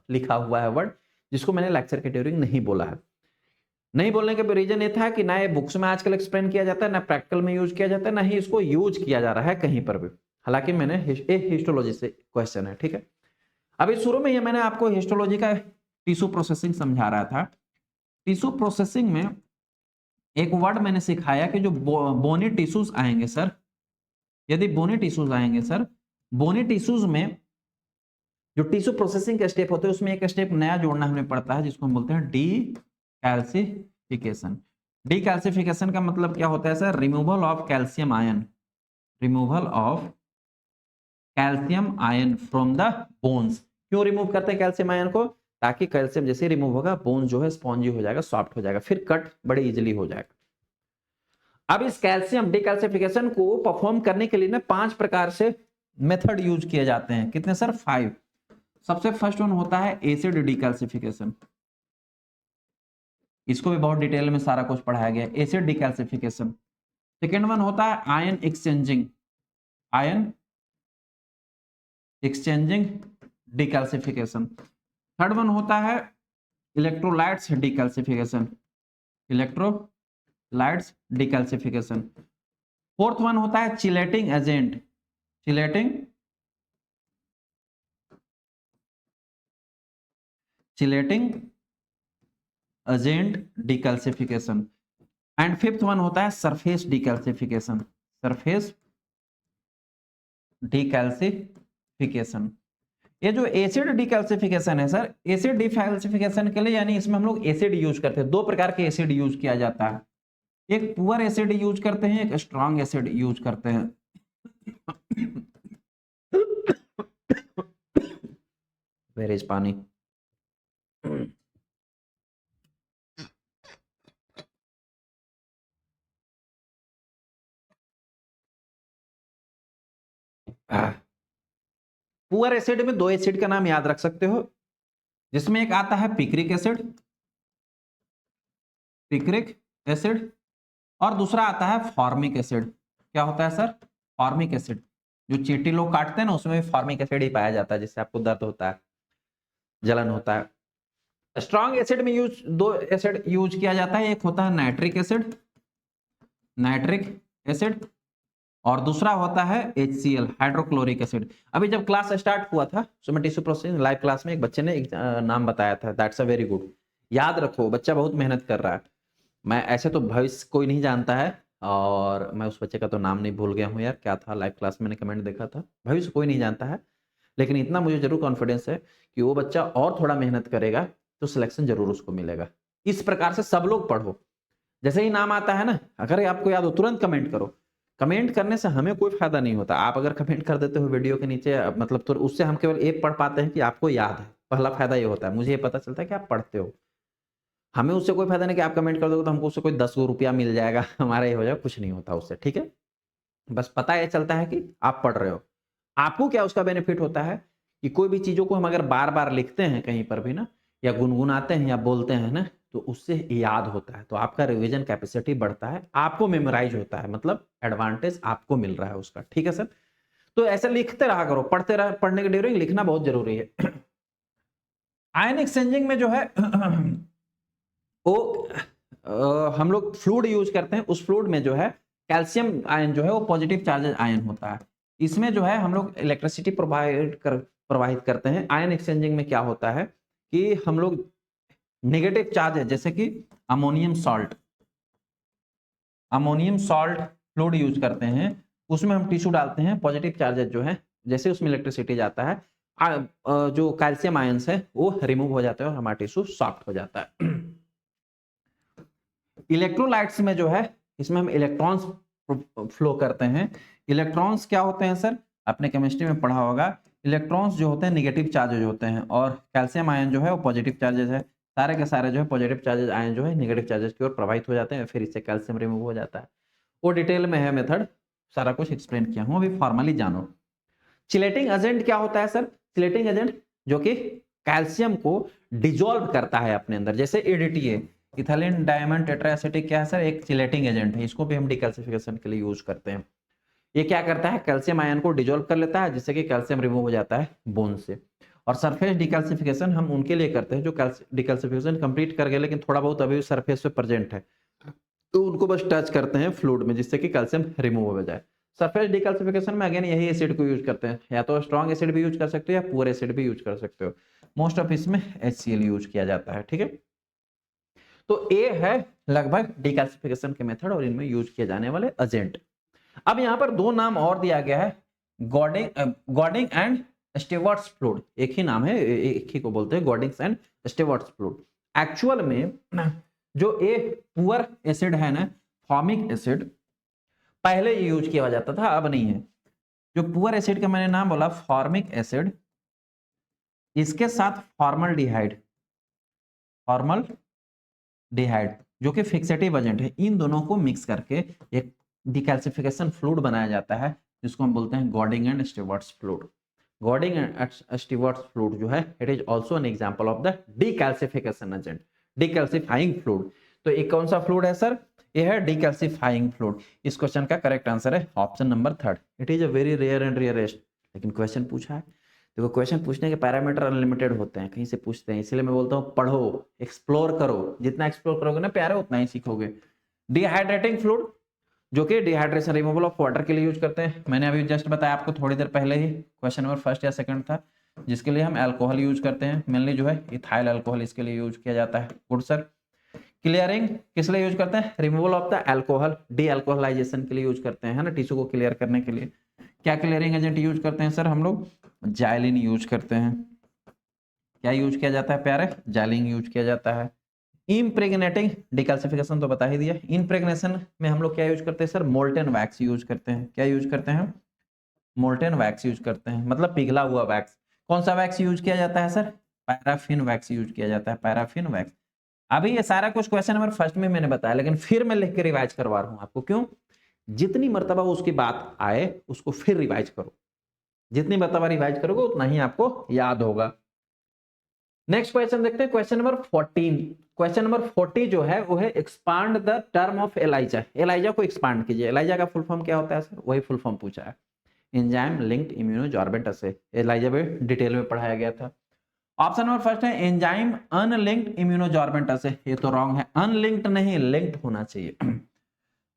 लिखा हुआ है वर्ड जिसको मैंने लेक्चर के ड्यूरिंग नहीं बोला है। नहीं बोलने का रीजन ये था कि ना ये बुक्स में आजकल एक्सप्लेन किया जाता है, ना प्रैक्टिकल में यूज किया जाता है, ना ही इसको यूज किया जा रहा है कहीं पर भी। हालांकि मैंने हिस्टोलॉजी से क्वेश्चन है, ठीक है। अभी शुरू में ये मैंने आपको हिस्टोलॉजी का टिश्यू प्रोसेसिंग समझा रहा था। टिश्यू प्रोसेसिंग में एक वर्ड मैंने सिखाया कि जो बोनी टिश्यूज आएंगे सर, यदि बोनी टिश्यूज आएंगे सर, बोनी टिश्यूज में जो टिश्यू प्रोसेसिंग के स्टेप होते हैं उसमें एक स्टेप नया जोड़ना हमें पड़ता है, जिसको हम बोलते हैं डी कैल्सिफिकेशन। डी कैल्सिफिकेशन का मतलब क्या होता है sir? Removal of calcium ion, removal of calcium ion from the bones. क्यों रिमूव करते हैं कैल्शियम आयन को? ताकि कैल्शियम जैसे रिमूव होगा बोन जो है स्पॉन्जी हो जाएगा, सॉफ्ट हो जाएगा, फिर कट बड़े इजिली हो जाएगा। अब इस कैल्शियम डिकैल्सिफिकेशन को परफॉर्म करने के लिए ना 5 प्रकार से मेथड यूज किए जाते हैं। कितने सर? 5। सबसे फर्स्ट वन होता है एसिड डिकैल्सिफिकेशन, इसको भी बहुत डिटेल में सारा कुछ पढ़ाया गया है, एसिड डिकैल्सिफिकेशन। सेकेंड वन होता है ion exchanging decalcification. Third one होता है इलेक्ट्रोलाइट्स डिकैल्सिफिकेशन। फोर्थ वन होता है chelating agent decalcification. And fifth one होता है सरफेस डिकैल्सिफिकेशन। ये जो एसिड डिकैल्सिफिकेशन है सर, एसिड डिकैल्सिफिकेशन के लिए यानी इसमें हम लोग एसिड यूज करते हैं। 2 प्रकार के एसिड यूज किया जाता है, एक पुअर एसिड यूज करते हैं, एक स्ट्रॉन्ग एसिड यूज करते हैं। वेयर इज पानी? पुअर एसिड में 2 एसिड का नाम याद रख सकते हो, जिसमें एक आता है पिक्रिक एसिड, पिक्रिक एसिड, और दूसरा आता है फॉर्मिक एसिड। क्या होता है सर? Formic acid. जो चींटी लोग काटते हैं ना, उसमें भी फॉर्मिक एसिड ही पाया जाता है, जिससे आपको दर्द होता है, जलन होता है। स्ट्रॉन्ग एसिड में 2 एसिड यूज किया जाता है, एक होता है नाइट्रिक एसिड, नाइट्रिक एसिड, और दूसरा होता है HCl, हाइड्रोक्लोरिक एसिड। अभी जब क्लास स्टार्ट हुआ था तो मैं टिश्यू प्रोसेसिंग लाइव क्लास में एक बच्चे ने एक नाम बताया था, दैट्स अ वेरी गुड। याद रखो, बच्चा बहुत मेहनत कर रहा है। मैं ऐसे तो भविष्य कोई नहीं जानता है, और मैं उस बच्चे का तो नाम नहीं भूल गया हूँ यार, क्या था लाइव क्लास में, मैंने कमेंट देखा था। भविष्य कोई नहीं जानता है, लेकिन इतना मुझे जरूर कॉन्फिडेंस है कि वो बच्चा और थोड़ा मेहनत करेगा तो सिलेक्शन जरूर उसको मिलेगा। इस प्रकार से सब लोग पढ़ो, जैसे ही नाम आता है ना, अगर आपको याद हो तुरंत कमेंट करो। कमेंट करने से हमें कोई फायदा नहीं होता, आप अगर कमेंट कर देते हो वीडियो के नीचे, मतलब तो उससे हम केवल एक पढ़ पाते हैं कि आपको याद है। पहला फायदा ये होता है, मुझे ये पता चलता है कि आप पढ़ते हो। हमें उससे कोई फायदा नहीं कि आप कमेंट कर दोगे तो हमको उससे कोई 10 रुपया मिल जाएगा, हमारा ये हो जाएगा, कुछ नहीं होता उससे, ठीक है। बस पता ये चलता है कि आप पढ़ रहे हो। आपको क्या उसका बेनिफिट होता है कि कोई भी चीजों को हम अगर बार बार लिखते हैं कहीं पर भी ना, या गुनगुनाते हैं या बोलते हैं ना, तो उससे याद होता है, तो आपका रिवीजन कैपेसिटी बढ़ता है, आपको मेमोराइज होता है, मतलब एडवांटेज आपको मिल रहा है उसका, ठीक है सर। तो ऐसे लिखते रहा करो, पढ़ते रह, पढ़ने के ड्यूरिंग लिखना बहुत जरूरी है। आयन एक्सचेंजिंग में जो है वो हम लोग फ्लूइड यूज करते हैं, उस फ्लूइड में जो है कैल्शियम आयन जो है वो पॉजिटिव चार्जेज आयन होता है। इसमें जो है हम लोग इलेक्ट्रिसिटी प्रवाहित करते हैं। आयन एक्सचेंजिंग में क्या होता है कि हम लोग नेगेटिव चार्ज है, जैसे कि ammonium salt, ammonium salt fluid use करते हैं, उसमें हम टिश्यू डालते हैं, पॉजिटिव चार्जेस जो है, जैसे उसमें इलेक्ट्रिसिटी जाता है, जो कैल्शियम आयंस है वो रिमूव हो जाता है और हमारा टिश्यू सॉफ्ट हो जाता है। इलेक्ट्रोलाइट्स में जो है, इसमें हम इलेक्ट्रॉन्स फ्लो करते हैं। इलेक्ट्रॉन्स क्या होते हैं सर? आपने केमिस्ट्री में पढ़ा होगा, इलेक्ट्रॉन्स जो होते हैं निगेटिव चार्जेज होते हैं, और कैल्शियम आयन जो है वो पॉजिटिव चार्जेज है। सारे के सारे जो है पॉजिटिव चार्जेज आयन जो है निगेटिव चार्जेज की ओर प्रवाहित हो जाते हैं, फिर इससे कैल्शियम रिमूव हो जाता है। वो डिटेल में है मेथड, सारा कुछ एक्सप्लेन किया हूं, अभी फॉर्मली जानो। चिलेटिंग एजेंट क्या होता है सर? चिलेटिंग एजेंट जो कि कैल्शियम को डिजोल्व करता है अपने अंदर, जैसे एडीटीए, इथिलीन डायमंड टेट्राएसिटिक, क्या है सर? एक चिलेटिंग एजेंट है, इसको भी हम डिकैल्सिफिकेशन के लिए यूज करते हैं। ये क्या करता है? कैल्शियम आयन को डिजोल्व कर लेता है, जिससे कि कैल्शियम रिमूव हो जाता है बोन से। और सरफेस डिकैल्सिफिकेशन हम उनके लिए करते हैं जो डिकैल्सिफिकेशन कंप्लीट कर गए लेकिन थोड़ा बहुत अभी सरफेस पे प्रेजेंट है, तो उनको बस टच करते हैं फ्लूइड में, जिससे कि कैल्शियम रिमूव हो जाए। सरफेस डिकैल्सिफिकेशन में अगेन यही एसिड को यूज करते हैं, या तो स्ट्रॉन्ग एसिड भी यूज कर सकते हो या पुअर एसिड भी यूज कर सकते हो। मोस्ट ऑफ इसमें HCl यूज किया जाता है, ठीक है। तो ये है लगभग डिकैल्सिफिकेशन के मेथड और इनमें यूज किए जाने वाले एजेंट। अब यहाँ पर 2 नाम और दिया गया है, गॉडिंग एंड स्टीवर्ट्स फ्लूइड। एक ही नाम है, एक ही को बोलते हैं गॉडिंग्स एंड स्टीवर्ट्स फ्लूइड। एक्चुअल में जो ए पुअर एसिड है ना, फॉर्मिक एसिड, पहले यूज किया जाता था, अब नहीं है। जो पुअर एसिड का मैंने नाम बोला फॉर्मिक एसिड, इसके साथ फॉर्मलडिहाइड, फॉर्मलडिहाइड जो कि फिक्सेटिव एजेंट है, इन दोनों को मिक्स करके एक डिकैल्सिफिकेशन फ्लूइड बनाया जाता है, जिसको हम बोलते हैं Gooding and Stewart's fluid. Gooding and Stewart's fluid जो है, it is also an example of the decalcification agent, decalcifying fluid. तो एक कौन सा फ्लूइड है सर? ये है डिकैल्सिफाइंग फ्लूइड। इस क्वेश्चन का करेक्ट आंसर है option number 3। It is a very rare and rarest, लेकिन क्वेश्चन पूछा है। देखो क्वेश्चन पूछने के पैरामीटर अनलिमिटेड होते हैं, कहीं से पूछते हैं, इसलिए मैं बोलता हूँ पढ़ो, एक्सप्लोर करो, जितना एक्सप्लोर करोगे ना प्यारे उतना ही सीखोगे। डिहाइड्रेटिंग फ्लूइड जो कि डिहाइड्रेशन रिमूवल ऑफ वाटर के लिए यूज करते हैं। मैंने अभी जस्ट बताया आपको थोड़ी देर पहले ही, क्वेश्चन नंबर 1 या 2 था, जिसके लिए हम अल्कोहल यूज करते हैं, मेनली जो है इथाइल अल्कोहल इसके लिए यूज किया जाता है। Good sir. क्लियरिंग किस लिए यूज करते हैं? Removal of the alcohol, dealcoholization के लिए यूज करते हैं, है ना, टिश्यू को क्लियर करने के लिए। क्या क्लियरिंग एजेंट यूज करते हैं सर हम लोग? जाइलिन यूज करते हैं। क्या यूज किया जाता है प्यारे? जाइलिन यूज किया जाता है। इम्प्रेग्नेटिंग डिकैल्सिफिकेशन तो बता ही दिया। इम्प्रेग्नेशन में हम लोग क्या यूज करते हैं सर? मोल्टेन वैक्स यूज करते हैं। क्या यूज करते हैं? मोल्टेन वैक्स यूज करते हैं, मतलब पिघला हुआ वैक्स। कौन सा वैक्स यूज किया जाता है सर? पैराफिन वैक्स यूज किया जाता है, पैराफिन वैक्स। अभी ये सारा कुछ क्वेश्चन नंबर 1 में मैंने बताया, लेकिन फिर मैं लिख के रिवाइज करवा रहा हूं आपको। क्यों? जितनी मर्तबा उसकी बात आए उसको फिर रिवाइज करो, जितनी मरतबा रिवाइज करोगे उतना ही आपको याद होगा। नेक्स्ट क्वेश्चन देखते हैं, क्वेश्चन नंबर 14। क्वेश्चन नंबर 40 जो है वो है expand the term of ELISA. ELISA को एक्सपांड कीजिए। एलाइजा का फुल फॉर्म क्या होता है सर? वही फुल फॉर्म पूछा है, enzyme linked immunosorbent assay. ELISA में डिटेल में पढ़ाया गया था। ऑप्शन नंबर फर्स्ट है एंजाइम अनलिंक्ड इम्यूनोजॉर्बेंट असे, ये तो रॉन्ग है, अनलिंक्ड नहीं लिंक्ड होना चाहिए।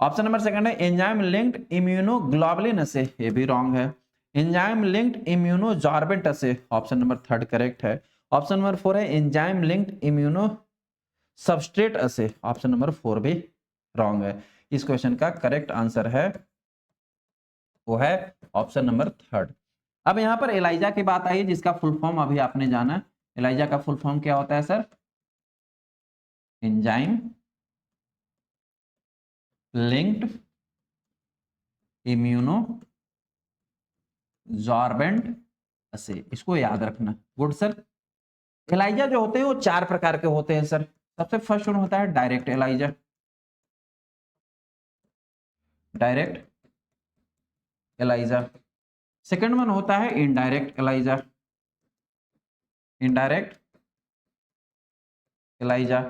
ऑप्शन नंबर सेकंड है एंजाइम लिंक्ड इम्यूनोग्लोबुलिन असे, ये भी रॉन्ग है। एंजाइम लिंक्ड इम्यूनोजॉर्बेंट असे, ऑप्शन नंबर थर्ड करेक्ट है। ऑप्शन नंबर 4 है एंजाइम लिंक्ड इम्यूनो सबस्ट्रेट असे, ऑप्शन नंबर 4 भी रॉन्ग है। इस क्वेश्चन का करेक्ट आंसर है वो है ऑप्शन नंबर थर्ड। अब यहां पर एलाइजा की बात आई जिसका फुल फॉर्म अभी आपने जाना। एलाइजा का फुल फॉर्म क्या होता है सर? एंजाइम लिंक्ड इम्यूनो जॉर्बेंट असे, इसको याद रखना। Good sir. एलाइजा जो होते हैं वो 4 प्रकार के होते हैं सर। सबसे फर्स्ट वन होता है direct ELISA, direct ELISA. Second one होता है indirect ELISA, indirect ELISA.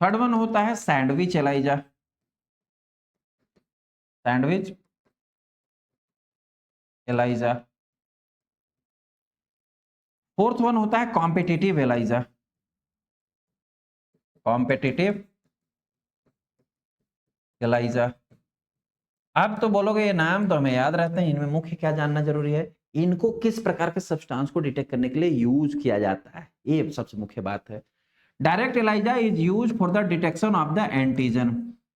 Third one होता है sandwich ELISA, sandwich ELISA. Fourth one होता है कॉम्पिटिटिव एलाइजा, कॉम्पिटिटिव एलाइजा। आप तो बोलोगे ये नाम तो हमें याद रहते हैं, इनमें मुख्य क्या जानना जरूरी है? इनको किस प्रकार के सब्सटेंस को डिटेक्ट करने के लिए यूज किया जाता है, ये सबसे मुख्य बात है। Direct ELISA is use for the detection of the antigen.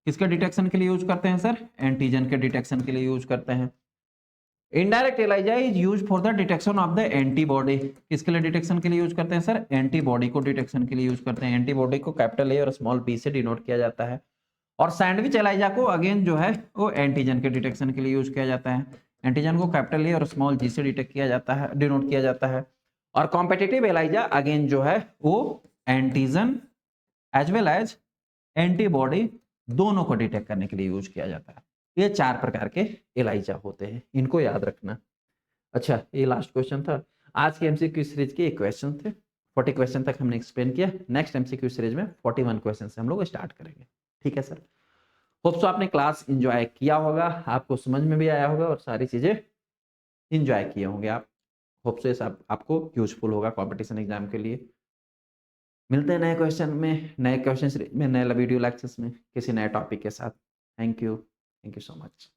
किसके डिटेक्शन के लिए यूज करते हैं सर? एंटीजन के डिटेक्शन के लिए यूज करते हैं। Indirect ELISA is use for the detection of the antibody. किसके लिए डिटेक्शन के लिए यूज करते हैं सर? एंटीबॉडी को डिटेक्शन के लिए यूज करते हैं। एंटीबॉडी को कैपिटल ए और स्मॉल बी से डिनोट किया जाता है। और सैंडविच एलाइजा को अगेन जो है वो एंटीजन के डिटेक्शन के लिए यूज किया जाता है। एंटीजन को कैपिटल ए और स्मॉल जी से डिटेक्ट किया जाता है, डिनोट किया जाता है। और कॉम्पिटिटिव एलाइजा अगेन जो है वो antigen as well as antibody दोनों को डिटेक्ट करने के लिए यूज किया जाता है। ये 4 प्रकार के एलाइजा होते हैं, इनको याद रखना। अच्छा, ये लास्ट क्वेश्चन था आज के एमसीक्यू सीरीज के। क्वेश्चन थे 40 क्वेश्चन तक हमने एक्सप्लेन किया। नेक्स्ट एमसीक्यू सीरीज में 41 क्वेश्चन से हम लोग स्टार्ट करेंगे। ठीक है सर। होप सो आपने क्लास एंजॉय किया होगा, आपको समझ में भी आया होगा और सारी चीजें एंजॉय किए होंगे आप। होप सो ये सब आपको यूजफुल होगा कॉम्पिटिशन एग्जाम के लिए। मिलते हैं नए क्वेश्चन में, नए क्वेश्चन सीरीज में, नए वीडियो लेक्चर्स में किसी नए टॉपिक के साथ। Thank you so much.